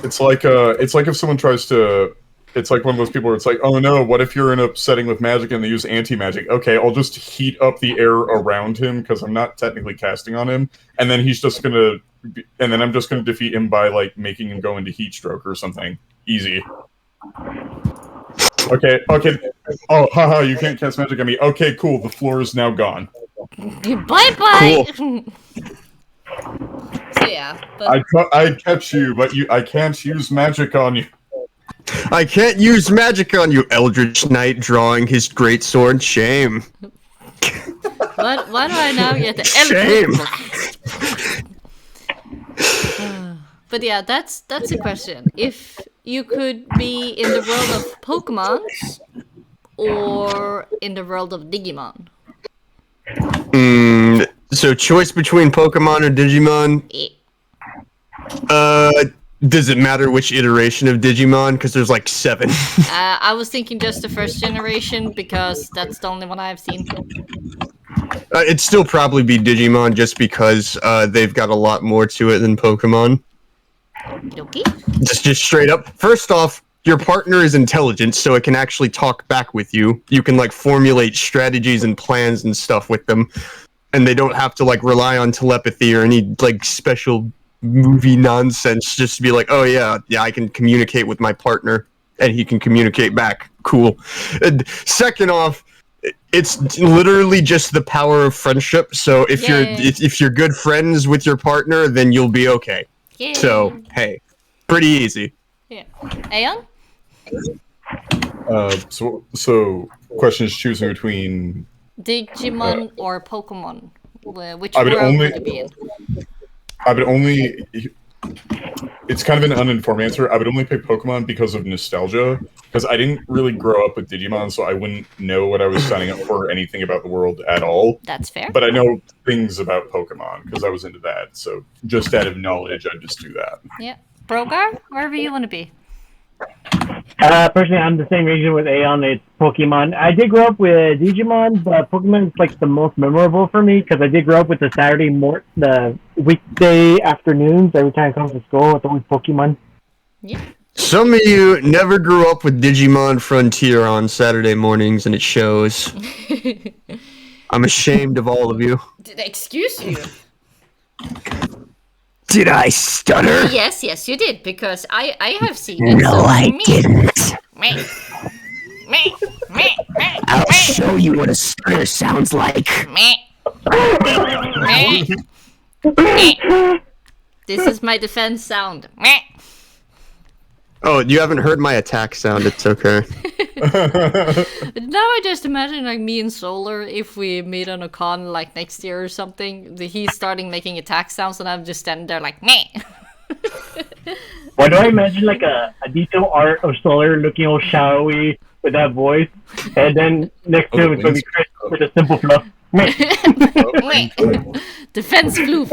It's like if someone tries to. It's like one of those people where it's like, oh no, what if you're in a setting with magic and they use anti-magic? Okay, I'll just heat up the air around him because I'm not technically casting on him, and then I'm just gonna defeat him by like making him go into heat stroke or something. Easy. Okay. Oh, haha, you can't cast magic on me. Okay, cool. The floor is now gone. Bye. Cool. So yeah, but... I'd catch you, but I can't use magic on you. I can't use magic on you, Eldritch Knight drawing his great sword. Shame. Why do I now get the shame? But yeah, that's a question. If you could be in the world of Pokemon or in the world of Digimon. So choice between Pokemon or Digimon? Yeah. Does it matter which iteration of Digimon? Because there's like 7. I was thinking just the first generation because that's the only one I've seen. It'd still probably be Digimon just because they've got a lot more to it than Pokemon. Okay. Just straight up. First off, your partner is intelligent, so it can actually talk back with you. You can like formulate strategies and plans and stuff with them, and they don't have to like rely on telepathy or any like special movie nonsense just to be like, oh yeah, I can communicate with my partner and he can communicate back. Cool. And second off, it's literally just the power of friendship. So if you're good friends with your partner, then you'll be okay. Yay. So hey, pretty easy. Yeah. Aeon? So question is choosing between Digimon or Pokemon. Which I would world only would you be in? I would only. It's kind of an uninformed answer. I would only pick Pokemon because of nostalgia. Because I didn't really grow up with Digimon, so I wouldn't know what I was signing up for or anything about the world at all. That's fair. But I know things about Pokemon because I was into that. So just out of knowledge, I'd just do that. Yeah. Brogar, wherever you want to be. Personally, I'm the same reason with Aeon. It's Pokemon. I did grow up with Digimon, but Pokemon is like the most memorable for me because I did grow up with the weekday afternoons. Every time I come to school, it's always Pokemon. Yeah. Some of you never grew up with Digimon Frontier on Saturday mornings, and it shows. I'm ashamed of all of you. Excuse you. Did I stutter? Yes, you did, because I have seen it. No, so I didn't. Me. I'll show you what a stutter sounds like. Me. This is my defense sound. Meh. Oh, you haven't heard my attack sound. It's okay. Now I just imagine like me and Solar, if we meet on a con like next year or something, he's starting making attack sounds and I'm just standing there like meh. Why do I imagine like a detailed art of Solar looking all shadowy with that voice, and then next to him is gonna be Chris with a simple fluff. Meh. Defense floof.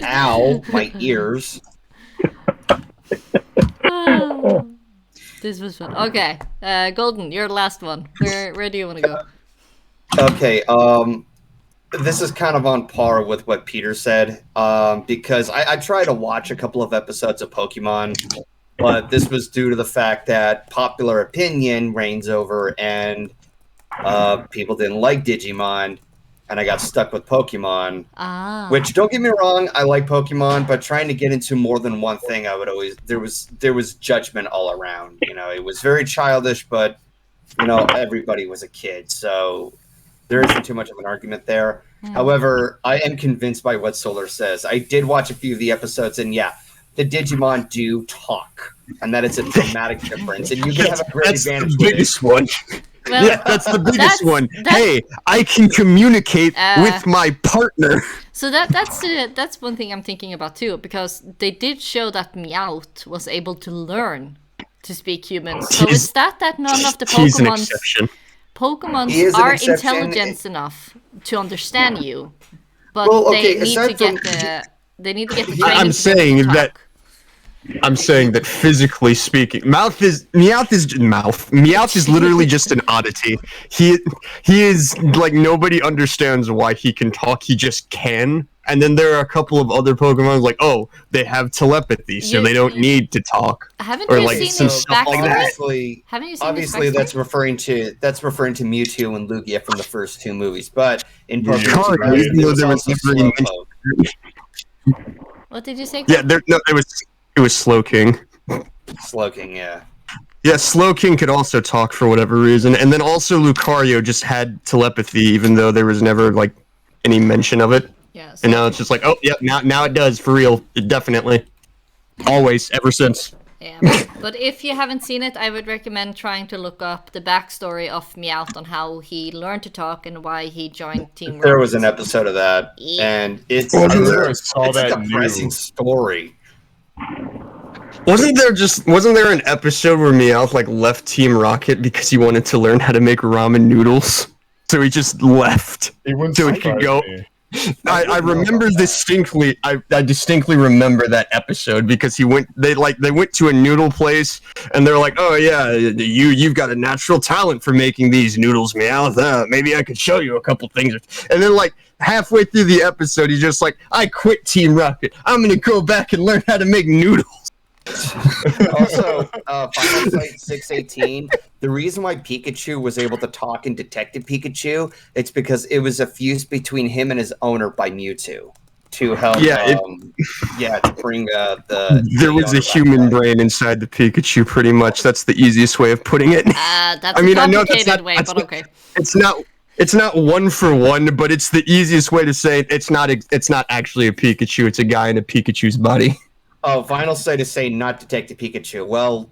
Ow, my ears. Oh, this was fun. Okay, Golden, your last one. Where do you want to go? Okay, this is kind of on par with what Peter said, because I tried to watch a couple of episodes of Pokemon, but this was due to the fact that popular opinion reigns over, and people didn't like Digimon, and I got stuck with Pokemon. Ah. Which, don't get me wrong, I like Pokemon, but trying to get into more than one thing, I would always there was judgment all around. You know, it was very childish, but you know, everybody was a kid, so there isn't too much of an argument there. However, I am convinced by what Solar says. I did watch a few of the episodes, and yeah, the Digimon do talk, and that is a dramatic difference. And you can have a great advantage. The biggest one. Well, Yeah, that's the biggest one. that's- Hey, I can communicate with my partner. So that's one thing I'm thinking about too, because they did show that Meowth was able to learn to speak human. So is that none of the He's an Pokemon's exception. He is an are exception. intelligent enough to understand you, but Well, okay, they need to aside get from- the training. I'm to saying be able to that- talk. I'm saying that physically speaking, Meowth is literally just an oddity. He is like, nobody understands why he can talk. He just can. And then there are a couple of other Pokemon like, oh, they have telepathy, so You- they don't need to talk. Haven't or you like seen some his stuff like backstory? that. Obviously, Haven't you seen obviously his that's backstory? referring to Mewtwo and Lugia from the first two movies, but in Yeah, Pokemon, I didn't know there was also ever any Slowpoke. What did you say? Yeah, it was Slowking. Slowking, yeah. Yeah, Slowking could also talk for whatever reason, and then also Lucario just had telepathy, even though there was never like any mention of it. Yeah, so- And now it's just like, oh, yeah, now it does, for real. Definitely. Always, ever since. Yeah, but if you haven't seen it, I would recommend trying to look up the backstory of Meowth on how he learned to talk and why he joined Team Rocket. There was an episode of that, Yeah. and it's Well, I it's remember a, I saw it's a that depressing new. story. Wasn't there an episode where Meowth, like, left Team Rocket because he wanted to learn how to make ramen noodles? So he just left. It wouldn't So it could surprise go- me. I remember distinctly. I distinctly remember that episode because they went to a noodle place and they're like, oh yeah, you've got a natural talent for making these noodles, Meowth. Maybe I could show you a couple things. And then like halfway through the episode, he's just like, I quit Team Rocket. I'm gonna go back and learn how to make noodles. Also, Final Fight 618, the reason why Pikachu was able to talk in Detective Pikachu, it's because it was a fuse between him and his owner by Mewtwo to help, to bring the... There was a human brain inside the Pikachu, pretty much. That's the easiest way of putting it. That's I mean, a I know that's complicated not- way, that's but okay. It's not one for one, but it's the easiest way to say it. It's not actually a Pikachu. It's a guy in a Pikachu's body. Oh, Vinyl Sight is saying not Detective Pikachu. Well,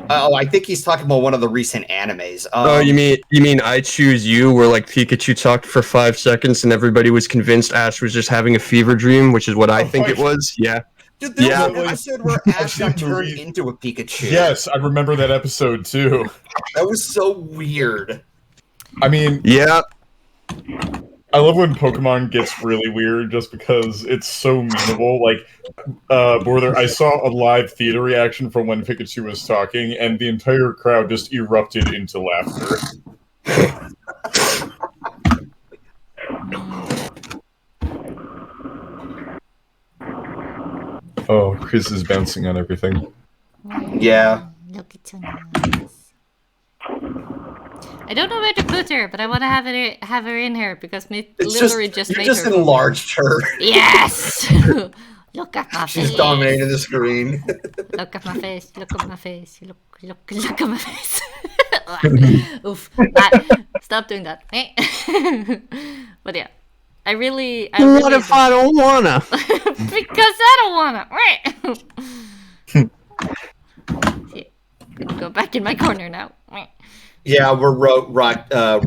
I think he's talking about one of the recent animes. Oh, you mean I Choose You, where like Pikachu talked for 5 seconds and everybody was convinced Ash was just having a fever dream, which is what I think it was. Yeah. Dude, there Yeah. was an episode where Ash got turned into a Pikachu. Yes, I remember that episode too. That was so weird. I mean, Yeah. I love when Pokemon gets really weird just because it's so memeable. Like, Border, I saw a live theater reaction from when Pikachu was talking, and the entire crowd just erupted into laughter. Oh, Chris is bouncing on everything. Yeah. Look at your nose. I don't know where to put her, but I want to have her in here because me It's literally just, just you made just her. enlarged her. Yes. Look at my She's face. dominating the screen. Look at my face. Look at my face. Look at my face. Oof. Stop doing that. But yeah, I What really if I don't wanna? because I don't wanna. See, gonna go back in my corner now. Yeah, we're Rotkiv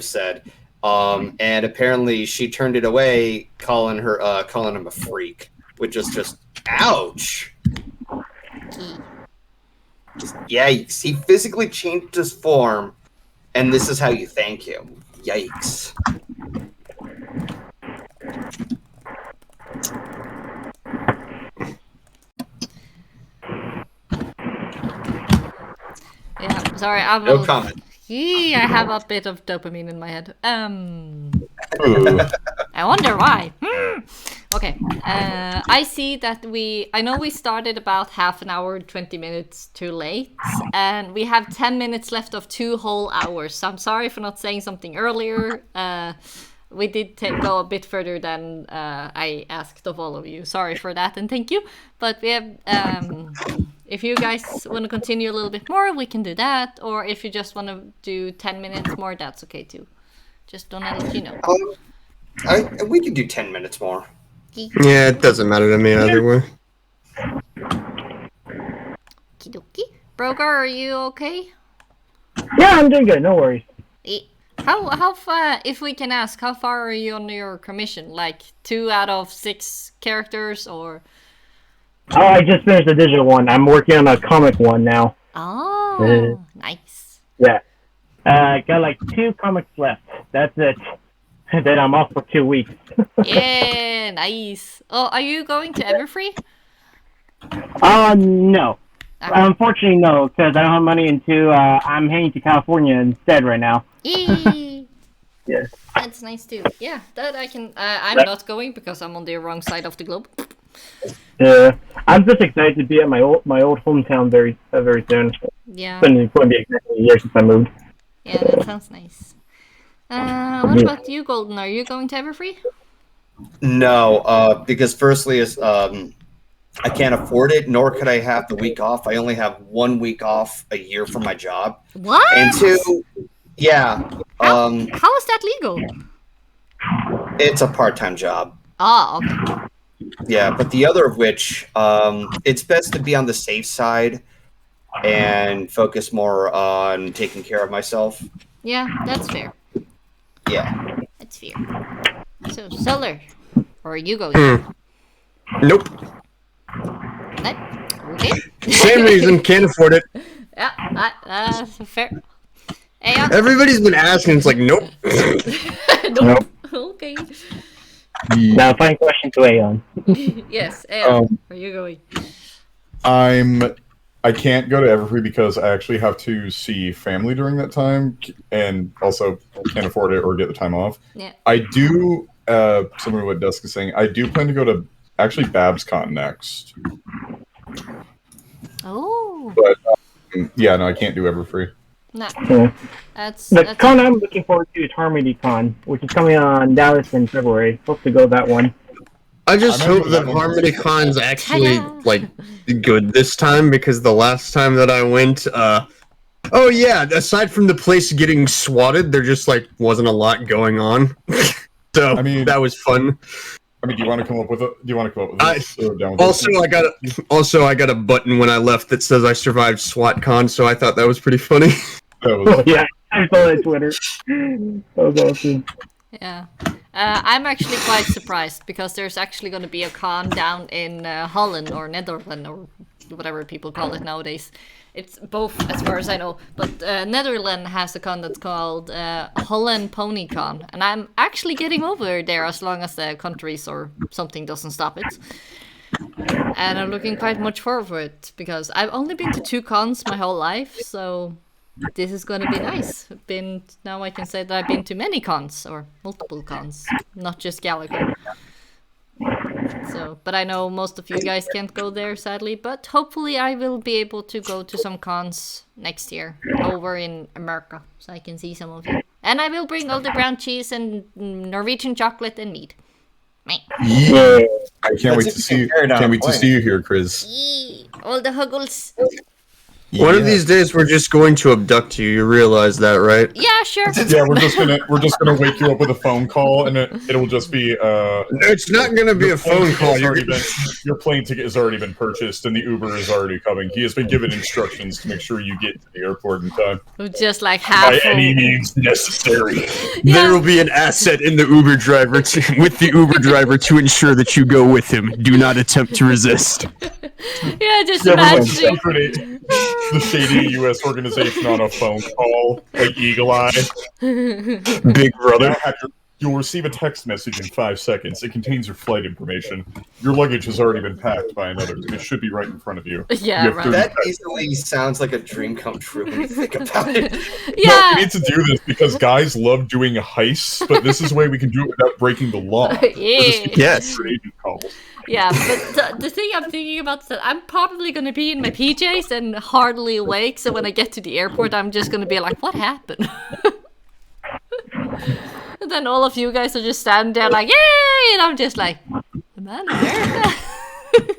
said. And apparently she turned it away, calling him a freak, which is just ouch. Yikes! He physically changed his form, and this is how you thank him. Yikes! Yeah, sorry, I'm No comment. I have a bit of dopamine in my head. Ooh. I wonder why. Okay. I see that I know we started about half an hour, 20 minutes too late, and we have 10 minutes left of 2 whole hours. So I'm sorry for not saying something earlier. We did go a bit further than I asked of all of you. Sorry for that, and thank you. But we have, if you guys want to continue a little bit more, we can do that. Or if you just want to do 10 minutes more, that's okay too. Just want to let you know. We can do 10 minutes more. Yeah, it doesn't matter to me either way. Okie-dokie. Brogar, are you okay? Yeah, I'm doing good. No worries. How far, if we can ask, how far are you on your commission? Like 2 out of 6 characters, or? Oh, I just finished the digital one. I'm working on a comic one now. Oh, nice. Yeah. Got like 2 comics left. That's it. Then I'm off for 2 weeks. Yeah, nice. Oh, are you going to Everfree? No. Unfortunately, no, because I don't have money, and 2, I'm heading to California instead right now. Eee. Yeah. That's nice too. Yeah, that I can. I'm not going because I'm on the wrong side of the globe. I'm just excited to be at my old hometown very soon. Yeah. It's going to be exactly a year since I moved. Yeah, that sounds nice. What about you, Golden? Are you going to Everfree? No, because firstly is I can't afford it, nor could I have the week off. I only have 1 week off a year from my job. What? And 2, yeah. How is that legal? It's a part-time job. Ah, okay. Yeah, but the other of which, it's best to be on the safe side and focus more on taking care of myself. Yeah, that's fair. Yeah. That's fair. So, Solar, or are you going? Nope. No? Okay. Same reason, can't afford it. Yeah, fair. Aeon? Everybody's been asking, it's like, nope. Nope. Okay. Now, final question to Aeon. Yes, Aeon, are you going? I can't go to Everfree because I actually have to see family during that time, and also can't afford it or get the time off. Yeah. I do, similar to what Dusk is saying, I do plan to go to actually BabsCon next. Oh. But yeah, no, I can't do Everfree. No. Yeah. That's con I'm looking forward to is HarmonyCon, which is coming on Dallas in February. Hope to go that one. I just I hope remember that that one. HarmonyCon's actually, Ta-da! like, good this time, because the last time that I went, oh yeah, aside from the place getting swatted, there just, like, wasn't a lot going on. So, I mean, that was fun. I mean, do you want to come up with this? Or down with Also, I got a button when I left that says I survived SWATCon, so I thought that was pretty funny. That was, Oh, yeah, I saw that on Twitter. That was awesome. Yeah. I'm actually quite surprised because there's actually going to be a con down in Holland or Netherlands or whatever people call it nowadays. It's both, as far as I know. But Netherlands has a con that's called Holland Pony Con. And I'm actually getting over there as long as the countries or something doesn't stop it. And I'm looking quite much forward to it because I've only been to 2 cons my whole life. So this is going to be nice. Now I can say that I've been to many cons or multiple cons, not just Galaga. So, but I know most of you guys can't go there, sadly. But hopefully, I will be able to go to some cons next year over in America, so I can see some of you. And I will bring all the brown cheese and Norwegian chocolate and meat. yeah. I can't wait to see you. Can't wait to see you here, Chris. Yee, all the huggles. One of these days, we're just going to abduct you. You realize that, right? Yeah, sure. Yeah, we're just gonna wake you up with a phone call, and it'll just be It's not going to be a phone call. Your plane ticket has already been purchased, and the Uber is already coming. He has been given instructions to make sure you get to the airport in time Just like half. by any means necessary. Yeah. There will be an asset in the Uber driver with the Uber driver to ensure that you go with him. Do not attempt to resist. Yeah, just Yeah, we're imagine. the shady U.S. organization on a phone call, like Eagle Eye. Big brother. You'll receive a text message in 5 seconds. It contains your flight information. Your luggage has already been packed by another. It should be right in front of you. Yeah, You have right. 30 That easily sounds like a dream come true when you think about it. No, Yeah. we need to do this because guys love doing heists, but this is a way we can do it without breaking the law. We'll just keep Yes. agent calls. Yeah, but the thing I'm thinking about is that I'm probably gonna be in my PJs and hardly awake, so when I get to the airport, I'm just gonna be like, what happened? And then all of you guys are just standing there like, yay! And I'm just like, am I in America?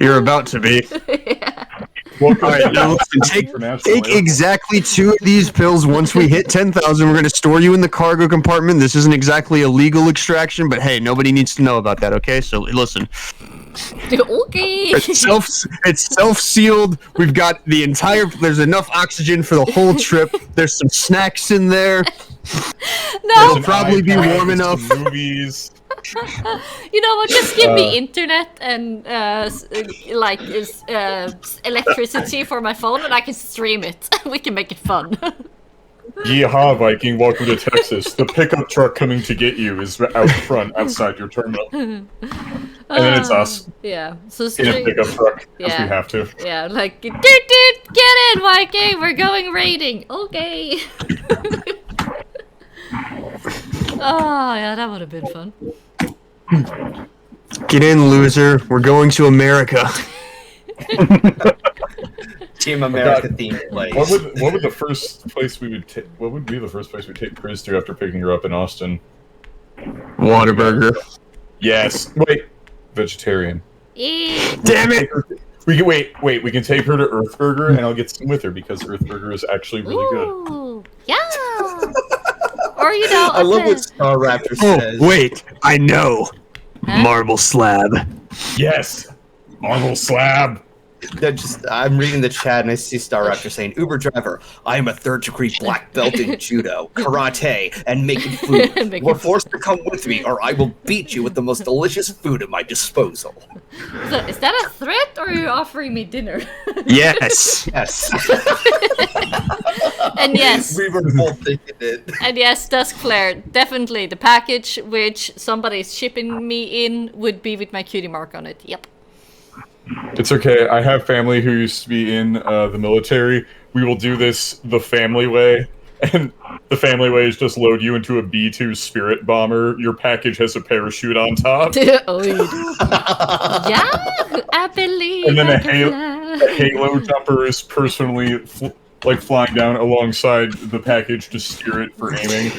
You're about to be. Welcome All right, to now listen, International take Airport. exactly 2 of these pills. Once we hit 10,000, we're going to store you in the cargo compartment. This isn't exactly a legal extraction, but hey, nobody needs to know about that, okay? So listen, Okay. it's self-sealed. We've got the entire, there's enough oxygen for the whole trip. There's some snacks in there. No, It'll probably be iPad, warm some enough. Movies. you know what? Just give me internet and electricity for my phone, and I can stream it. We can make it fun. Yeehaw, Viking! Welcome to Texas. The pickup truck coming to get you is out front, outside your terminal, and then it's us Yeah. So in a stream. pickup truck because Yeah. we have to. Yeah, like, dude, get in, Viking. We're going raiding. Okay. Oh yeah, that would have been fun. Get in, loser. We're going to America. Team America themed place. What would the first place we would take? What would be the first place we take Chris to after picking her up in Austin? Whataburger. Yes. Wait. Vegetarian. Yeah. Damn it! We can wait. We can take her to Earth Burger, and I'll get some with her because Earth Burger is actually really good. Ooh, yeah. Or you know, I love what Star Raptor Oh, says. wait. I know. Huh? Marble slab. Yes. Marble slab. I'm reading the chat and I see Star Raptor saying, Uber driver, I am a 3rd-degree black belt in judo, karate, and making food. Making You are forced to come with me or I will beat you with the most delicious food at my disposal. So, is that a threat, or are you offering me dinner? Yes. Yes. And yes, We were both thinking it. and yes, Duskflare, definitely the package which somebody's shipping me in would be with my cutie mark on it. Yep. It's okay. I have family who used to be in the military. We will do this the family way. And the family way is just load you into a B-2 Spirit bomber. Your package has a parachute on top. Oh, you do. Yeah, I believe. And then I a can fly. Halo jumper is personally flying down alongside the package to steer it for aiming.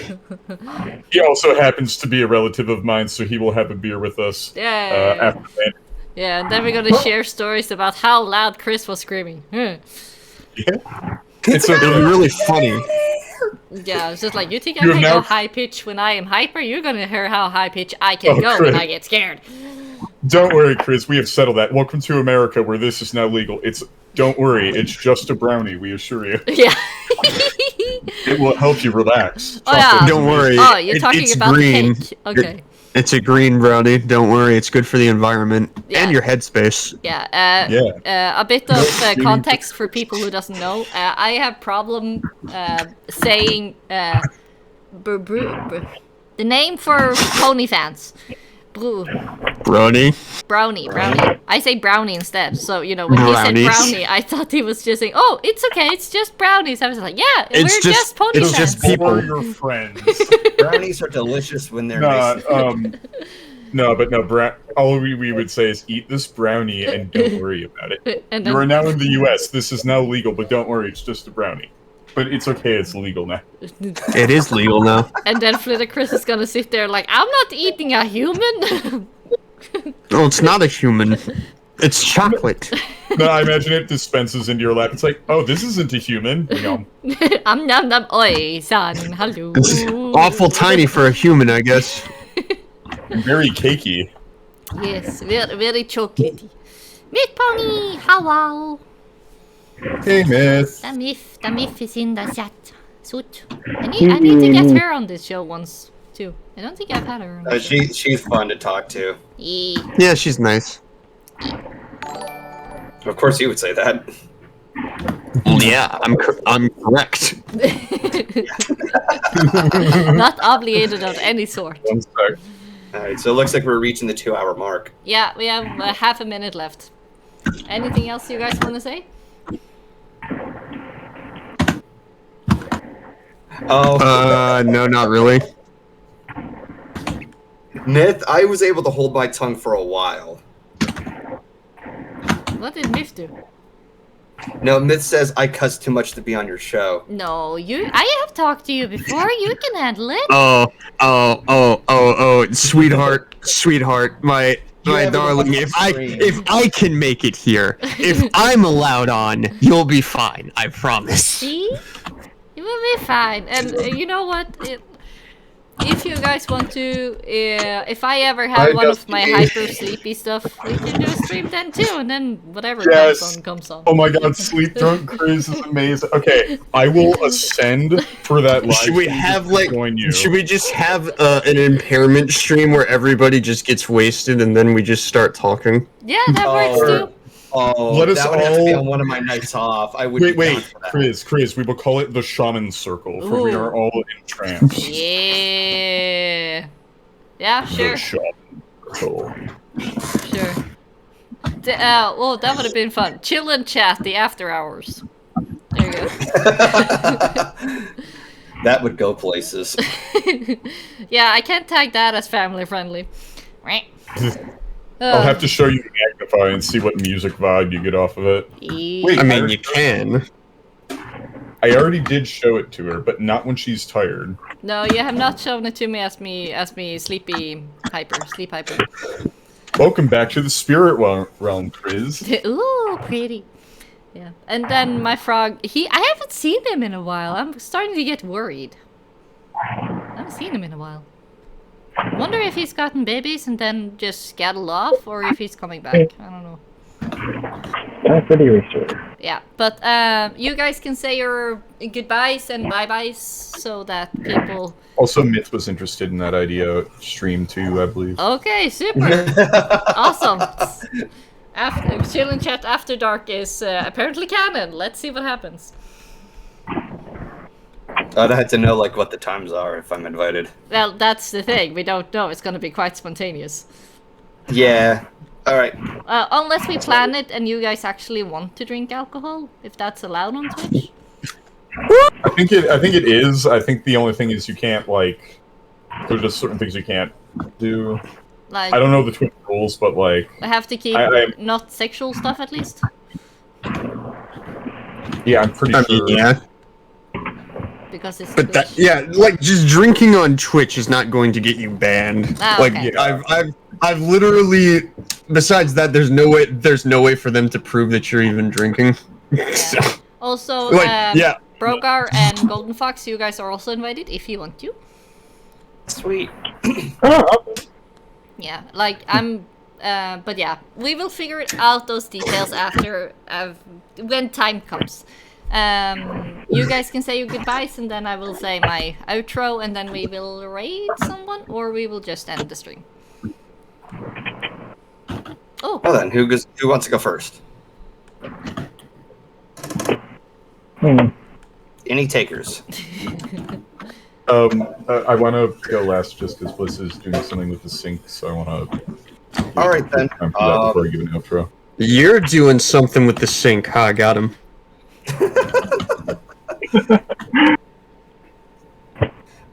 He also happens to be a relative of mine, so he will have a beer with us Yeah. after that. Yeah, and then we're gonna share stories about how loud Chris was screaming. Yeah. It'll be really funny. Yeah, it's just like, you think I You can have go now- high pitch when I am hyper? You're gonna hear how high pitch I can Oh, go Chris. when I get scared. Don't worry, Chris. We have settled that. Welcome to America, where this is now legal. Don't worry. It's just a brownie. We assure you. Yeah. It will help you relax. Oh, yeah. Chocolate Don't is worry. Oh, you're talking it's about green. cake. Okay. It's a green brownie. Don't worry. It's good for the environment Yeah. and your headspace. Yeah. Yeah. A bit of context for people who doesn't know. I have problem saying the name for pony fans. Brony. Brownie. I say brownie instead. So, you know, when he said Brownies. brownie, I thought he was just saying, oh, it's okay, it's just brownies. I was like, yeah, It's we're just pony it's fans. just people. For your friends. Brownies are delicious when they're Nah, nice. all we would say is eat this brownie and don't worry about it. And You are then, now in the U.S. This is now legal, but don't worry, it's just a brownie. But it's okay, it's legal now. It is legal now. and then Flitter Chris is gonna sit there like, I'm not eating a human. Oh, it's not a human. It's chocolate. No, I imagine it dispenses into your lap. It's like, oh, this isn't a human. Nom. Nom nom. Oi, son. Hello. It's awful tiny for a human, I guess. Very cakey. Yes, very chocolatey. Myth Pony, hello. Hey, Myth. The myth is in the chat. Suit. I need to get her on this show once too. I don't think I've had her on. She's fun to talk to. Yeah, she's nice. Of course, you would say that. Well, yeah, I'm correct. Not obligated of any sort. One sec. All right, so it looks like we're reaching the 2-hour mark. Yeah, we have half a minute left. Anything else you guys want to say? Oh, No, not really. Myth, I was able to hold my tongue for a while. What did Myth do? No, Myth says I cuss too much to be on your show. No, I have talked to you before. You can handle it. Oh, sweetheart, my haven't darling. watched If I can make it here, if I'm allowed on, you'll be fine. I promise. See? You will be fine. And you know what? If you guys want to, if I ever have one of my hyper sleepy stuff, we can do a stream then too, and then whatever comes on. Oh my god, Sleep Drunk Cruise is amazing. Okay, I will ascend for that live. Should we have like? Join you. Should we just have an impairment stream where everybody just gets wasted and then we just start talking? Yeah, that works too. Oh, Let us that would have to be all- on one of my nights off. I would Wait, Chris, we will call it the Shaman Circle, for we Ooh. are all in trance. Yeah. Yeah, sure. The Shaman Circle. Sure. Oh, that would have been fun. Chill and chat, the after hours. There you go. That would go places. Yeah, I can't tag that as family friendly. Right. I'll have to show you the Magnify and see what music vibe you get off of it. Wait, I mean, you can. I already did show it to her, but not when she's tired. No, you have not shown it to me as me sleep hyper. Welcome back to the spirit realm, Chris. Ooh, pretty. Yeah. And then my frog, I haven't seen him in a while. I'm starting to get worried. I haven't seen him in a while. Wonder if he's gotten babies and then just scattled off, or if he's coming back. I don't know. That's pretty reassuring. Yeah, but you guys can say your goodbyes and bye-byes so that people... Also, Myth was interested in that idea stream too, I believe. Okay, super. Awesome. Chill and Chat After Dark is apparently canon. Let's see what happens. I'd have to know like what the times are if I'm invited. Well, that's the thing. We don't know. It's going to be quite spontaneous. Yeah. All right. Unless we plan it and you guys actually want to drink alcohol, if that's allowed on Twitch. I think it is. I think the only thing is you can't like. There's just certain things you can't do. Like, I don't know the Twitch rules, but like. I have to keep not sexual stuff at least. Yeah, I'm pretty sure. Yeah. Because it's But Twitch. like just drinking on Twitch is not going to get you banned. Ah, Like okay. I've literally. Besides that, there's no way for them to prove that you're even drinking. So, Also, like, yeah. Brogar and GoldenFox, you guys are also invited if you want to. Sweet. Yeah, like but yeah, we will figure out those details after when time comes. You guys can say your goodbyes, and then I will say my outro, and then we will raid someone, or we will just end the stream. Oh. Well then, who wants to go first? Any takers? I want to go last just because Bliss is doing something with the sync, so I want to. All right then. Time for that before I give an outro. You're doing something with the sync, huh? I got him.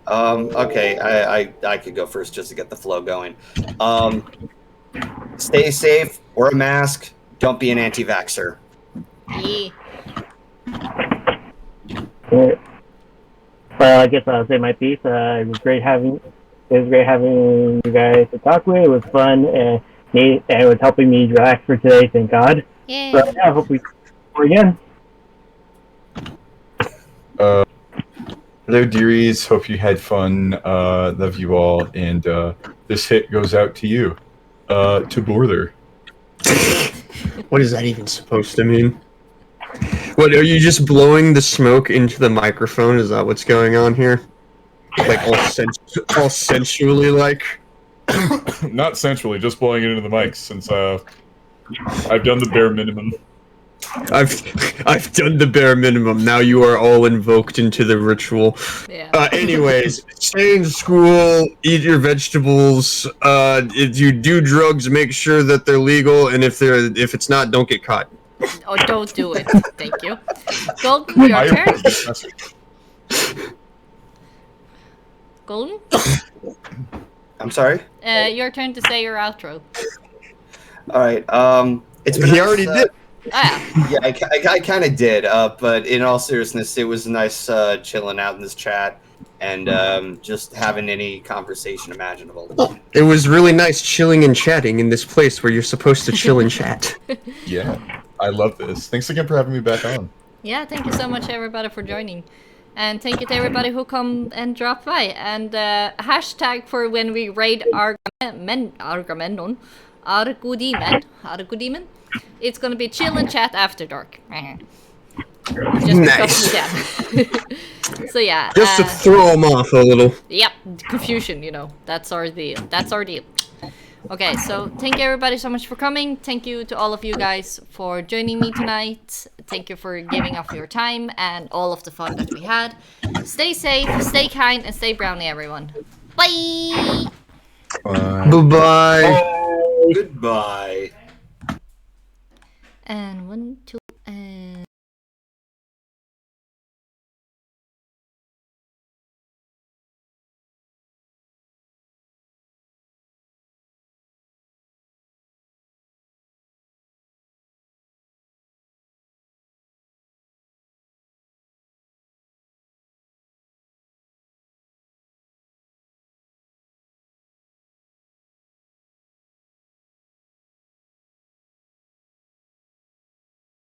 Okay, I could go first just to get the flow going. Stay safe, wear a mask, don't be an anti-vaxxer. Yeah. Well, I guess I'll say my piece. It was great having you guys to talk with. It was fun, and me, and it was helping me relax for today. Thank God. Yay. So yeah, I hope we do again. Hello, dearies. Hope you had fun. Love you all. And this hit goes out to you, to Border. What is that even supposed to mean? What, are you just blowing the smoke into the microphone? Is that what's going on here? Like all sensually like? Not sensually, just blowing it into the mics since I've done the bare minimum. I've done the bare minimum. Now you are all invoked into the ritual. Yeah. Anyways, stay in school, eat your vegetables. If you do drugs, make sure that they're legal, and if it's not, don't get caught. Oh, don't do it. Thank you. Golden, your turn. Golden, I'm sorry. your turn to say your outro. All right. It's been He nice, already did. Ah, Yeah, I kind of did. But in all seriousness, it was nice chilling out in this chat and just having any conversation imaginable. It was really nice chilling and chatting in this place where you're supposed to chill and chat. Yeah, I love this. Thanks again for having me back on. yeah, thank you so much, everybody, for joining. And thank you to everybody who come and drop by. And hashtag for when we raid Argumendon, Argudemon, it's gonna be chill and chat after dark. Just because we can. So yeah. Just to throw them off a little. Yep, confusion, you know. That's our deal. That's our deal. Okay, so thank you everybody so much for coming. Thank you to all of you guys for joining me tonight. Thank you for giving up your time and all of the fun that we had. Stay safe, stay kind, and stay brownie, everyone. Bye! Bye-bye. Goodbye. And 1, 2...